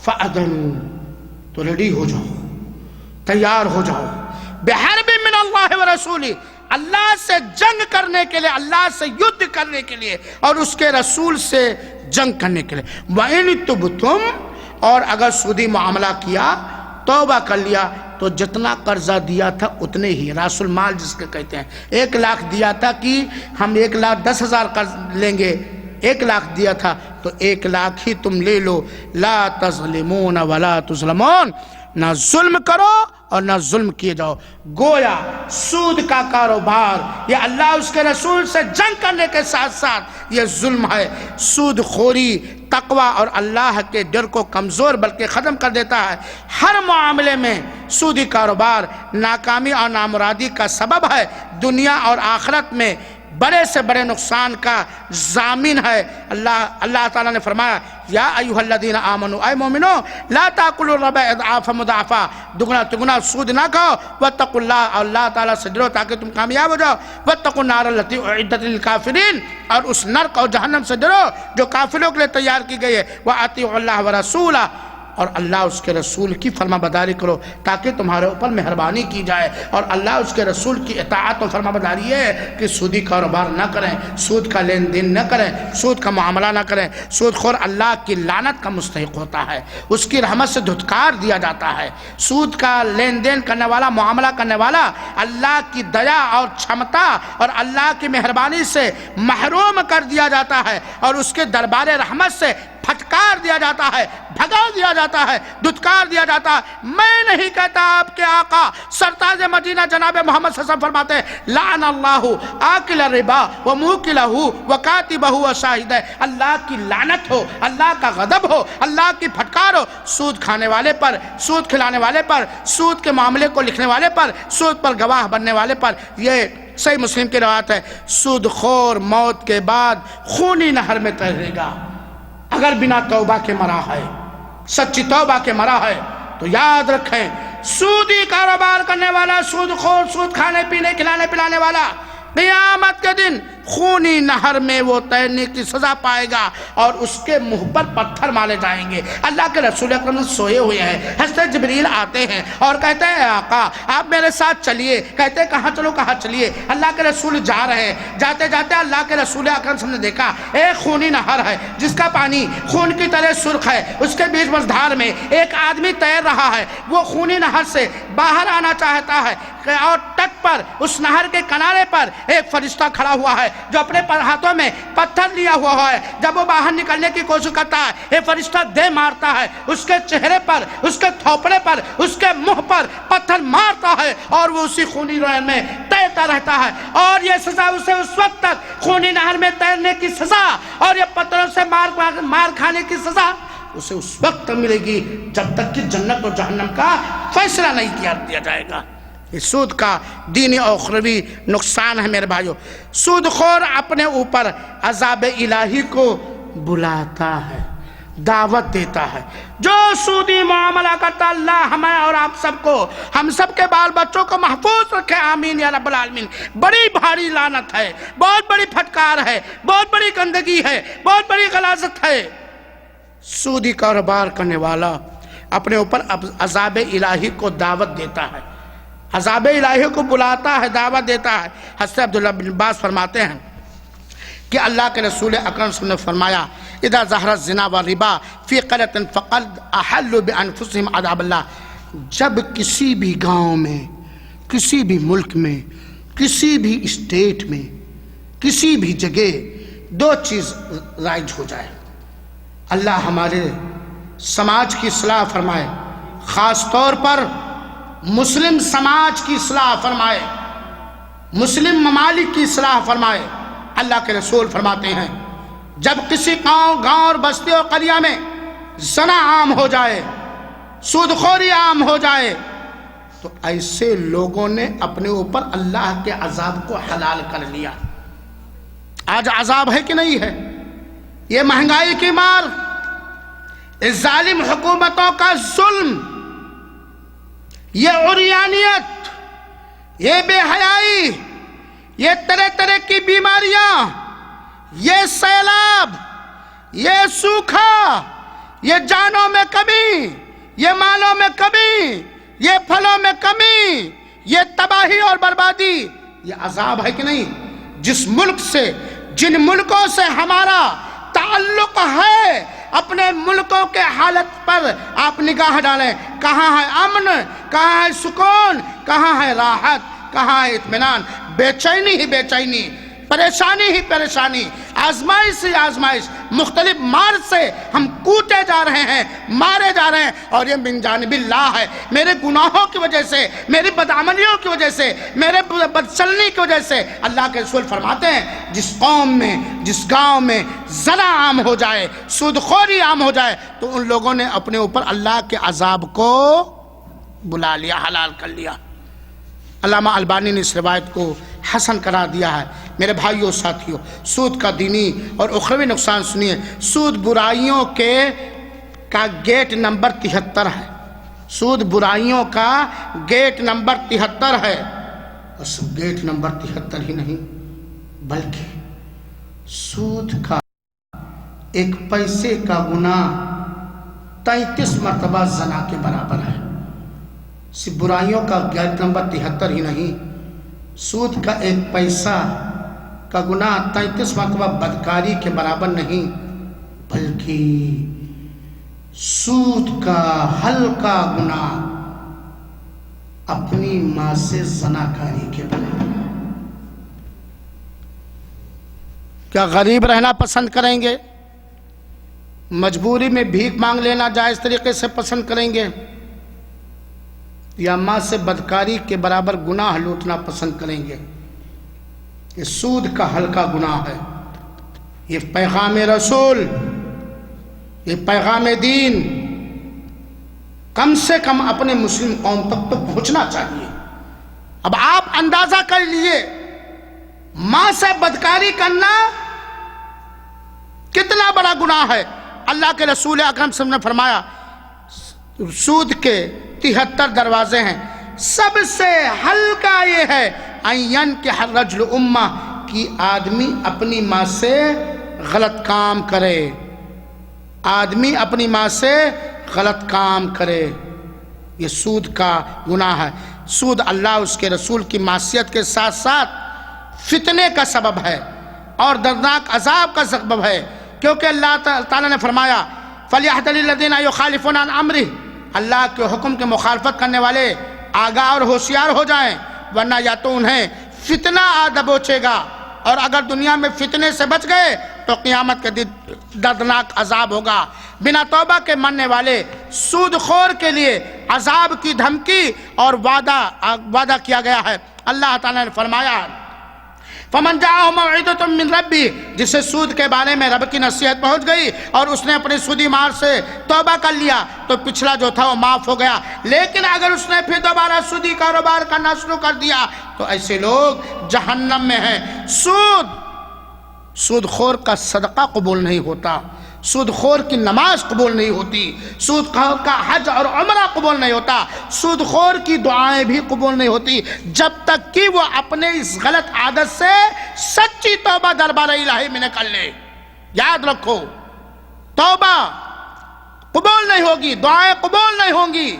فَأَذَنُوا، تو ریڈی ہو جاؤ، تیار ہو جاؤ، بِحَرْبٍ مِّنَ اللَّهِ وَرَسُولِهِ، اللہ سے جنگ کرنے کے لیے، اللہ سے یدھ کرنے کے لیے اور اس کے رسول سے جنگ کرنے کے لیے۔ وَإِن تُبْتُمْ، اور اگر سودی معاملہ کیا، توبہ کر لیا، تو جتنا قرضہ دیا تھا اتنے ہی، راس المال جس کے کہتے ہیں، 1 لاکھ دیا تھا کہ ہم 1,10,000 قرض لیں گے، 1 لاکھ دیا تھا تو 1 لاکھ ہی تم لے لو، لا تظلمون ولا تظلمون، نہ ظلم کرو اور نہ ظلم کیے جاؤ۔ گویا سود کا کاروبار یہ اللہ اس کے رسول سے جنگ کرنے کے ساتھ ساتھ یہ ظلم ہے۔ سود خوری تقوی اور اللہ کے ڈر کو کمزور بلکہ ختم کر دیتا ہے۔ ہر معاملے میں سودی کاروبار ناکامی اور نامرادی کا سبب ہے، دنیا اور آخرت میں بڑے سے بڑے نقصان کا ضامن ہے۔ اللہ تعالیٰ نے فرمایا، یا ایھا الذین آمنوا، اے مومنو، لا تاکلوا الربا اضعافا مضاعفا، دگنا تگنا سود نہ کھاؤ، واتقوا اللہ، اور اللہ تعالیٰ سے ڈرو تاکہ تم کامیاب ہو جاؤ، واتقوا النار التی اعدت للکافرین، اور اس نرک اور جہنم سے ڈرو جو کافروں کے لیے تیار کی گئی ہے، واطیعوا اللہ ورسولہ، اور اللہ اس کے رسول کی فرما برداری کرو تاکہ تمہارے اوپر مہربانی کی جائے۔ اور اللہ اس کے رسول کی اطاعت اور فرما برداری ہے کہ سودی کاروبار نہ کریں، سود کا لین دین نہ کریں، سود کا معاملہ نہ کریں۔ سود خور اللہ کی لعنت کا مستحق ہوتا ہے، اس کی رحمت سے دھتکار دیا جاتا ہے۔ سود کا لین دین کرنے والا، معاملہ کرنے والا اللہ کی دیا اور چھمتا اور اللہ کی مہربانی سے محروم کر دیا جاتا ہے، اور اس کے دربار رحمت سے پھٹکار دیا جاتا ہے، بھگا دیا جاتا ہے، دھتکار دیا جاتا ہے۔ میں نہیں کہتا، آپ کے آقا سرتاج مدینہ جناب محمد صلی اللہ علیہ وسلم فرماتے ہیں، لعن اللہ آکل الربا وموکلہ وکاتبہ وشاہدہ، اللہ کی لعنت ہو، اللہ کا غضب ہو، اللہ کی پھٹکار ہو سود کھانے والے پر، سود کھلانے والے پر، سود کے معاملے کو لکھنے والے پر، سود پر گواہ بننے والے پر۔ یہ صحیح مسلم کی روایت ہے، سود خور موت کے بعد خونی نہر میں تیرے گا اگر بنا توبہ کے مرا ہے، سچی توبہ کے مرا ہے۔ تو یاد رکھیں، سودی کاروبار کرنے والا، سود خور، سود کھانے پینے کھلانے پلانے والا، قیامت کے دن خونی نہر میں وہ تیرنے کی سزا پائے گا اور اس کے منہ پر پتھر مارے جائیں گے۔ اللہ کے رسول اکرم سوئے ہوئے ہیں، حضرت جبریل آتے ہیں اور کہتے ہیں، آقا آپ میرے ساتھ چلیے۔ کہتے ہیں کہاں چلو، کہاں چلیے؟ اللہ کے رسول جا رہے ہیں، جاتے جاتے اللہ کے رسول اکرم صلی اللہ علیہ وسلم نے دیکھا ایک خونی نہر ہے جس کا پانی خون کی طرح سرخ ہے، اس کے بیچ مزدھار میں ایک آدمی تیر رہا ہے، وہ خونی نہر سے باہر آنا چاہتا ہے، اور تٹ پر اس نہر کے کنارے پر ایک فرشتہ کھڑا ہوا ہے جو اپنے ہاتھوں میں پتھر لیا ہوا ہے۔ جب وہ باہر نکلنے کی کوشش کرتا ہے، یہ فرشتہ دے مارتا ہے، اس کے چہرے پر، اس کے تھوپڑے پر، اس کے منہ پر پتھر مارتا ہے اور وہ اسی خونی نہر میں تیرتا رہتا ہے۔ اور یہ سزا اسے اس وقت تک خونی نہر میں تیرنے کی سزا اور یہ پتھروں سے مار کھانے کی سزا اسے اس وقت ملے گی جب تک کہ جنت اور جہنم کا فیصلہ نہیں کیا دیا جائے گا۔ سود کا دینی اور اخروی نقصان ہے میرے بھائیو۔ سود خور اپنے اوپر عذاب الہی کو بلاتا ہے، دعوت دیتا ہے۔ جو سودی معاملہ کرتا، اللہ ہمیں اور آپ سب کو، ہم سب کے بال بچوں کو محفوظ رکھے، آمین یا رب العالمین۔ بڑی بھاری لعنت ہے، بہت بڑی پھٹکار ہے، بہت بڑی گندگی ہے، بہت بڑی غلاظت ہے۔ سودی کاروبار کرنے والا اپنے اوپر عذاب الہی کو دعوت دیتا ہے، عذاب الہی کو بلاتا ہے، دعوت دیتا ہے۔ حضرت عبداللہ بن عباس فرماتے ہیں کہ اللہ کے رسول اکرم صلی اللہ علیہ وسلم نے فرمایا اذا ظہر الزنا والربا فی قرية فقد احلوا بانفسهم عذاب اللہ. جب کسی بھی گاؤں میں، کسی بھی ملک میں، کسی بھی اسٹیٹ میں، کسی بھی جگہ دو چیز رائج ہو جائے، اللہ ہمارے سماج کی اصلاح فرمائے، خاص طور پر مسلم سماج کی اصلاح فرمائے، مسلم ممالک کی اصلاح فرمائے. اللہ کے رسول فرماتے ہیں جب کسی گاؤں اور بستی اور قریہ میں زنا عام ہو جائے، سود خوری عام ہو جائے، تو ایسے لوگوں نے اپنے اوپر اللہ کے عذاب کو حلال کر لیا. آج عذاب ہے کہ نہیں ہے؟ یہ مہنگائی کی مار، اس ظالم حکومتوں کا ظلم، یہ عریانیت، یہ بے حیائی، یہ طرح طرح کی بیماریاں، یہ سیلاب، یہ سوکھا، یہ جانوں میں کمی، یہ مالوں میں کمی، یہ پھلوں میں کمی، یہ تباہی اور بربادی، یہ عذاب ہے کہ نہیں؟ جس ملک سے، جن ملکوں سے ہمارا تعلق ہے، اپنے ملکوں کے حالت پر آپ نگاہ ڈالیں، کہاں ہے امن، کہاں ہے سکون، کہاں ہے راحت، کہاں ہے اطمینان؟ بے چینی ہی بے چینی، پریشانی ہی پریشانی، آزمائش ہی آزمائش، مختلف مار سے ہم کوٹے جا رہے ہیں، مارے جا رہے ہیں، اور یہ من جانب اللہ ہے. میرے گناہوں کی وجہ سے، میری بدعملیوں کی وجہ سے، میرے بدچلنی کی وجہ سے. اللہ کے رسول فرماتے ہیں جس قوم میں، جس گاؤں میں زنا عام ہو جائے، سود خوری عام ہو جائے، تو ان لوگوں نے اپنے اوپر اللہ کے عذاب کو بلا لیا، حلال کر لیا. علامہ البانی نے اس روایت کو حسن قرار دیا ہے. میرے بھائیوں ساتھیوں، سود کا دینی اور اخروی نقصان سنیے. سود برائیوں کا گیٹ نمبر 73 ہے. سود برائیوں کا گیٹ نمبر 73 ہے. اور گیٹ نمبر 73 ہی نہیں بلکہ سود کا ایک پیسے کا گناہ 33 مرتبہ زنا کے برابر ہے. صرف برائیوں کا گیٹ نمبر 73 ہی نہیں، سود کا ایک پیسہ کا گناہ 33 مرتبہ بدکاری کے برابر نہیں، بلکہ سود کا ہلکا گناہ اپنی ماں سے زنا کاری کے برابر. کیا غریب رہنا پسند کریں گے؟ مجبوری میں بھیک مانگ لینا جائز طریقے سے پسند کریں گے؟ یا ماں سے بدکاری کے برابر گناہ لوٹنا پسند کریں گے؟ یہ سود کا ہلکا گناہ ہے. یہ پیغام رسول، یہ پیغام دین کم سے کم اپنے مسلم قوم تک تو پہنچنا چاہیے. اب آپ اندازہ کر لیجئے ماں سے بدکاری کرنا کتنا بڑا گناہ ہے. اللہ کے رسول اکرم صلی اللہ علیہ وسلم نے فرمایا سود کے 73 دروازے ہیں، سب سے ہلکا یہ ہے این کہ الرجل امہ کہ آدمی اپنی ماں سے غلط کام کرے، آدمی اپنی ماں سے غلط کام کرے. یہ سود کا گناہ ہے. سود اللہ اس کے رسول کی معصیت کے ساتھ ساتھ فتنے کا سبب ہے اور دردناک عذاب کا سبب ہے، کیونکہ اللہ تعالیٰ نے فرمایا فَلْيَحْذَرِ الَّذِينَ يُخَالِفُونَ عَنْ أَمْرِهِ، اللہ کے حکم کے مخالفت کرنے والے آگاہ اور ہوشیار ہو جائیں، ورنہ یا تو انہیں فتنہ آ دبوچے گا، اور اگر دنیا میں فتنے سے بچ گئے تو قیامت کے دن دردناک عذاب ہوگا. بنا توبہ کے مرنے والے سود خور کے لیے عذاب کی دھمکی اور وعدہ کیا گیا ہے. اللہ تعالیٰ نے فرمایا فَمَنْ جَاءَهُ مَوْعِظَةٌ مِّن رَبِّهِ، جسے سود کے بارے میں رب کی نصیحت پہنچ گئی اور اس نے اپنی سودی مار سے توبہ کر لیا تو پچھلا جو تھا وہ معاف ہو گیا. لیکن اگر اس نے پھر دوبارہ سودی کاروبار کرنا شروع کر دیا تو ایسے لوگ جہنم میں ہیں. سود خور کا صدقہ قبول نہیں ہوتا، سود خور کی نماز قبول نہیں ہوتی، سود خور کا حج اور عمرہ قبول نہیں ہوتا، سود خور کی دعائیں بھی قبول نہیں ہوتی جب تک کہ وہ اپنے اس غلط عادت سے سچی توبہ دربار الہی میں نکل لے. یاد رکھو، توبہ قبول نہیں ہوگی، دعائیں قبول نہیں ہوں گی،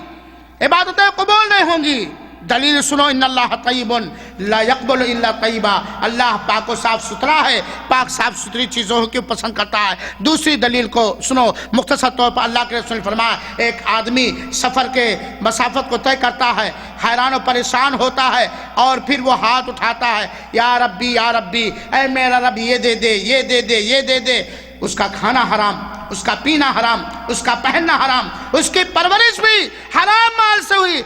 عبادتیں قبول نہیں ہوں گی دلیل سنو، ان اللہ طیب لا یقبل الا طیبا، اللہ پاک و صاف ستھرا ہے، پاک صاف ستھری چیزوں کو پسند کرتا ہے۔ دوسری دلیل کو سنو، مختصر طور پر اللہ کے رسول نے فرمایا ایک آدمی سفر کے مسافت کو طے کرتا ہے، حیران و پریشان ہوتا ہے اور پھر وہ ہاتھ اٹھاتا ہے، یا ربی یا ربی، اے میرا رب یہ دے دے یہ دے دے یہ دے دے۔ اس کا کھانا حرام، اس کا پینا حرام، اس کا پہننا حرام، اس کی پرورش بھی حرام مال سے ہوئی،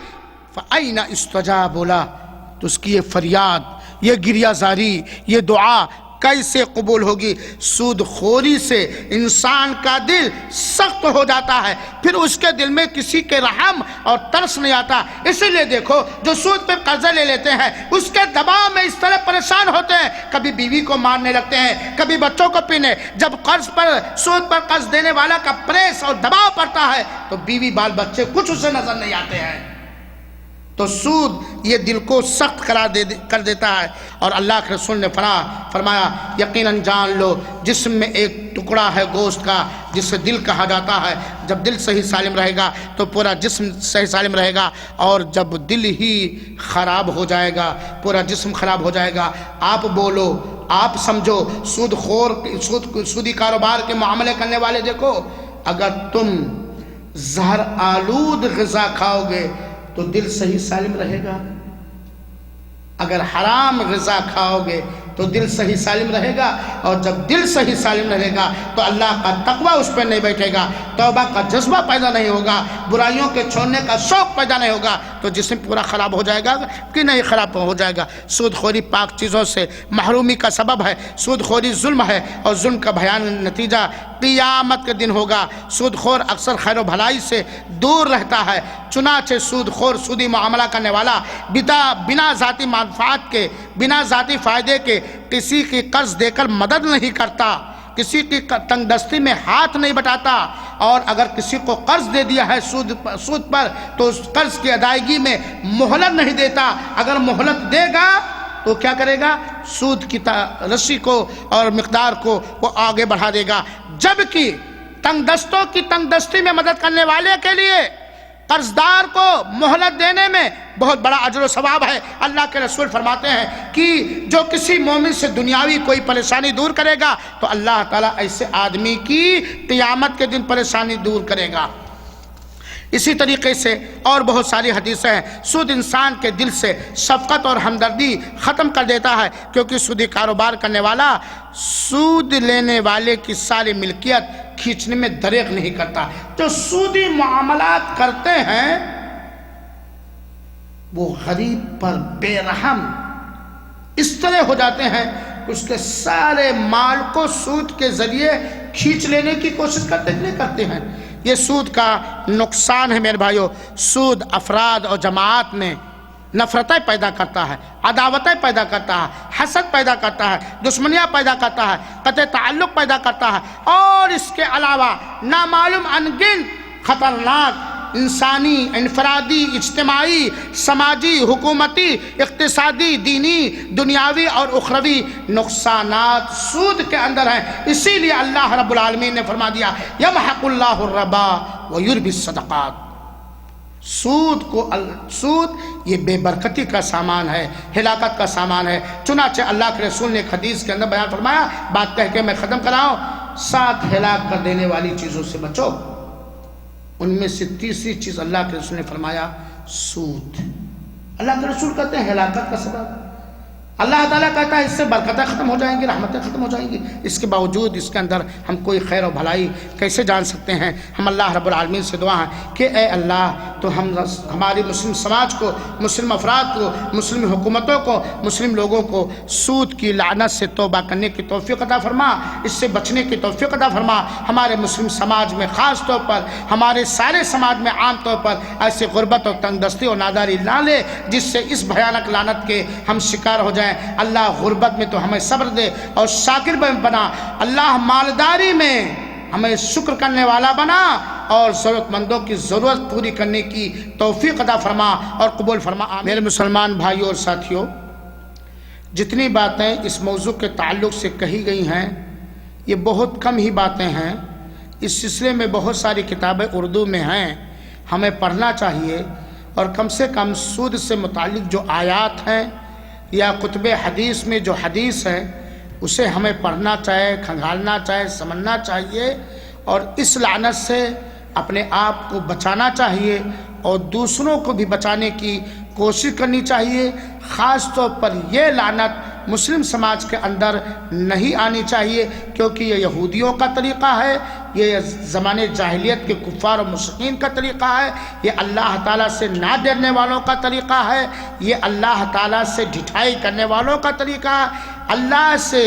فَأَيْنَ اسْتَجَابُ لَهُ، تو اس کی یہ فریاد، یہ گریہ زاری، یہ دعا کیسے قبول ہوگی؟ سود خوری سے انسان کا دل سخت ہو جاتا ہے، پھر اس کے دل میں کسی کے رحم اور ترس نہیں آتا۔ اسی لیے دیکھو جو سود پہ قرضہ لے لیتے ہیں اس کے دباؤ میں اس طرح پریشان ہوتے ہیں، کبھی بیوی کو مارنے لگتے ہیں، کبھی بچوں کو پینے۔ جب قرض پر سود پر قرض دینے والا کا پریس اور دباؤ پڑتا ہے تو بیوی بال بچے کچھ اسے نظر نہیں آتے ہیں۔ تو سود یہ دل کو سخت کر دیتا ہے، اور اللہ کے رسول نے فرمایا یقیناً جان لو جسم میں ایک ٹکڑا ہے گوشت کا جسے دل کہا جاتا ہے، جب دل صحیح سالم رہے گا تو پورا جسم صحیح سالم رہے گا، اور جب دل ہی خراب ہو جائے گا پورا جسم خراب ہو جائے گا۔ آپ بولو، آپ سمجھو، سودی کاروبار کے معاملے کرنے والے دیکھو، اگر تم زہر آلود غذا کھاؤ گے تو دل صحیح سالم رہے گا، اگر حرام غذا کھاؤ گے تو دل صحیح سالم رہے گا، اور جب دل صحیح سالم رہے گا تو اللہ کا تقوی اس پہ نہیں بیٹھے گا، توبہ کا جذبہ پیدا نہیں ہوگا، برائیوں کے چھوڑنے کا شوق پیدا نہیں ہوگا، تو جسم پورا خراب ہو جائے گا کہ نہیں خراب ہو جائے گا۔ سود خوری پاک چیزوں سے محرومی کا سبب ہے، سود خوری ظلم ہے، اور ظلم کا بھیانک نتیجہ قیامت کے دن ہوگا۔ سود خور اکثر خیر و بھلائی سے دور رہتا ہے، چنانچہ سود خور سودی معاملہ کرنے والا بنا ذاتی منفعت کے، بنا ذاتی فائدے کے کسی کی قرض دے کر مدد نہیں کرتا، کسی کی تنگ دستی میں ہاتھ نہیں بٹاتا، اور اگر کسی کو قرض دے دیا ہے سود پر تو اس قرض کی ادائیگی میں مہلت نہیں دیتا، اگر مہلت دے گا تو کیا کرے گا؟ سود کی رسی کو اور مقدار کو وہ آگے بڑھا دے گا، جبکہ تنگ دستوں کی تنگ دستی میں مدد کرنے والے کے لیے قرضدار کو مہلت دینے میں بہت بڑا اجر و ثواب ہے۔ اللہ کے رسول فرماتے ہیں کہ جو کسی مومن سے دنیاوی کوئی پریشانی دور کرے گا تو اللہ تعالیٰ ایسے آدمی کی قیامت کے دن پریشانی دور کرے گا۔ اسی طریقے سے اور بہت ساری حدیثیں ہیں۔ سود انسان کے دل سے شفقت اور ہمدردی ختم کر دیتا ہے، کیونکہ سودی کاروبار کرنے والا سود لینے والے کی ساری ملکیت کھینچنے میں دریغ نہیں کرتا۔ جو سودی معاملات کرتے ہیں وہ غریب پر بے رحم اس طرح ہو جاتے ہیں کہ اس کے سارے مال کو سود کے ذریعے کھینچ لینے کی کوشش کرتے ہیں۔ یہ سود کا نقصان ہے میرے بھائیو۔ سود افراد اور جماعت میں نفرتیں پیدا کرتا ہے، عداوتیں پیدا کرتا ہے، حسد پیدا کرتا ہے، دشمنیاں پیدا کرتا ہے، قطع تعلق پیدا کرتا ہے، اور اس کے علاوہ نامعلوم انگنت خطرناک انسانی، انفرادی، اجتماعی، سماجی، حکومتی، اقتصادی، دینی، دنیاوی اور اخروی نقصانات سود کے اندر ہیں۔ اسی لیے اللہ رب العالمین نے فرما دیا یمحق اللہ الربا ویربی الصدقات۔ سود یہ بے برکتی کا سامان ہے، ہلاکت کا سامان ہے۔ چنانچہ اللہ کے رسول نے ایک حدیث کے اندر بیان فرمایا، بات کہہ کے میں ختم کراؤں، 7 ہلاک کر دینے والی چیزوں سے بچو۔ ان میں سے تیسری چیز اللہ کے رسول نے فرمایا سود۔ اللہ کے رسول کہتے ہیں ہلاکت کا سبب، اللہ تعالیٰ کہتا ہے اس سے برکتیں ختم ہو جائیں گی، رحمتیں ختم ہو جائیں گی، اس کے باوجود اس کے اندر ہم کوئی خیر و بھلائی کیسے جان سکتے ہیں؟ ہم اللہ رب العالمین سے دعا ہے کہ اے اللہ تو ہماری مسلم سماج کو، مسلم افراد کو، مسلم حکومتوں کو، مسلم لوگوں کو سود کی لعنت سے توبہ کرنے کی توفیق عطا فرما، اس سے بچنے کی توفیق عطا فرما۔ ہمارے مسلم سماج میں خاص طور پر، ہمارے سارے سماج میں عام طور پر ایسی غربت اور تنگ دستی اور ناداری نہ لے جس سے اس بھیانک لعنت کے ہم شکار ہو جائیں۔ اللہ غربت میں تو ہمیں صبر دے اور شاکر بنا، اللہ مالداری میں ہمیں شکر کرنے والا بنا، اور ضرورت مندوں کی ضرورت پوری کرنے کی توفیق عطا فرما اور قبول فرما۔ میرے مسلمان بھائیوں اور ساتھیوں، جتنی باتیں اس موضوع کے تعلق سے کہی گئی ہیں یہ بہت کم ہی باتیں ہیں۔ اس سلسلے میں بہت ساری کتابیں اردو میں ہیں، ہمیں پڑھنا چاہیے اور کم سے کم سود سے متعلق جو آیات ہیں یا کتب حدیث میں جو حدیث ہے اسے ہمیں پڑھنا چاہیے، کھنگالنا چاہیے، سمجھنا چاہیے اور اس لعنت سے اپنے آپ کو بچانا چاہیے اور دوسروں کو بھی بچانے کی کوشش کرنی چاہیے۔ خاص طور پر یہ لعنت مسلم سماج کے اندر نہیں آنی چاہیے، کیونکہ یہ یہودیوں کا طریقہ ہے، یہ زمانے جاہلیت کے کفار و مشرکین کا طریقہ ہے، یہ اللہ تعالیٰ سے نہ ڈرنے والوں کا طریقہ ہے، یہ اللہ تعالیٰ سے ڈھٹائی کرنے والوں کا طریقہ ہے۔ اللہ سے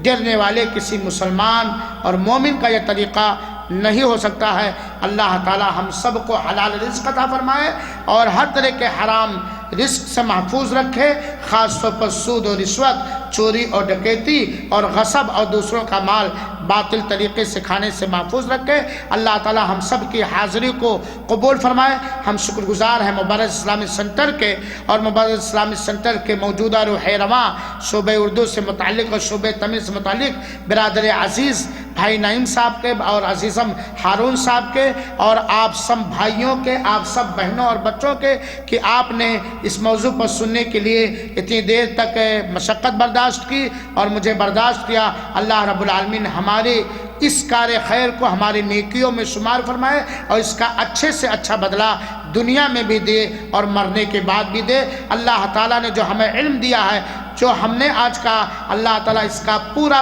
ڈرنے والے کسی مسلمان اور مومن کا یہ طریقہ نہیں ہو سکتا ہے۔ اللہ تعالیٰ ہم سب کو حلال رزق عطا فرمائے اور ہر طرح کے حرام رزق سے محفوظ رکھے، خاص طور پر سود و رشوت، چوری اور ڈکیتی اور غصب اور دوسروں کا مال باطل طریقے سے کھانے سے محفوظ رکھے۔ اللہ تعالیٰ ہم سب کی حاضری کو قبول فرمائے۔ ہم شکر گزار ہیں مبارز اسلامی سنٹر کے اور مبارز اسلامی سنٹر کے موجودہ روح رواں شعبہ اردو سے متعلق اور شعبہ تمیز سے متعلق برادر عزیز بھائی نعیم صاحب کے اور عزیزم ہارون صاحب کے اور آپ سب بھائیوں کے، آپ سب بہنوں اور بچوں کے کہ آپ نے اس موضوع پر سننے کے لیے اتنی دیر تک مشقت برداشت کی اور مجھے برداشت کیا۔ اللہ رب العالمین ہمارے اس کار خیر کو ہماری نیکیوں میں شمار فرمائے اور اس کا اچھے سے اچھا بدلہ دنیا میں بھی دے اور مرنے کے بعد بھی دے۔ اللہ تعالیٰ نے جو ہمیں علم دیا ہے، جو ہم نے آج کا، اللہ تعالیٰ اس کا پورا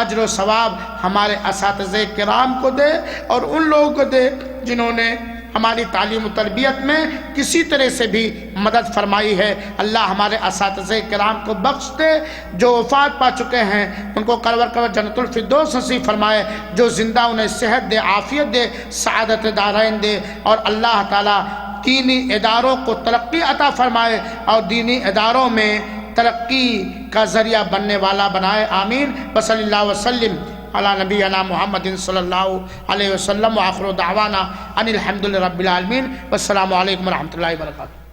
اجر و ثواب ہمارے اساتذہ کرام کو دے اور ان لوگوں کو دے جنہوں نے ہماری تعلیم و تربیت میں کسی طرح سے بھی مدد فرمائی ہے۔ اللہ ہمارے اساتذہ کرام کو بخش دے، جو وفات پا چکے ہیں ان کو قبر جنت الفردوس نصیب فرمائے، جو زندہ انہیں صحت دے، عافیت دے، سعادت دارین دے اور اللہ تعالیٰ دینی اداروں کو ترقی عطا فرمائے اور دینی اداروں میں ترقی کا ذریعہ بننے والا بنائے۔ آمین۔ وصلی اللہ وسلم علی نبینا محمد صلی اللہ علیہ وسلم وآخر دعوانا ان الحمد للہ رب العالمین۔ والسلام علیکم ورحمۃ اللہ وبرکاتہ۔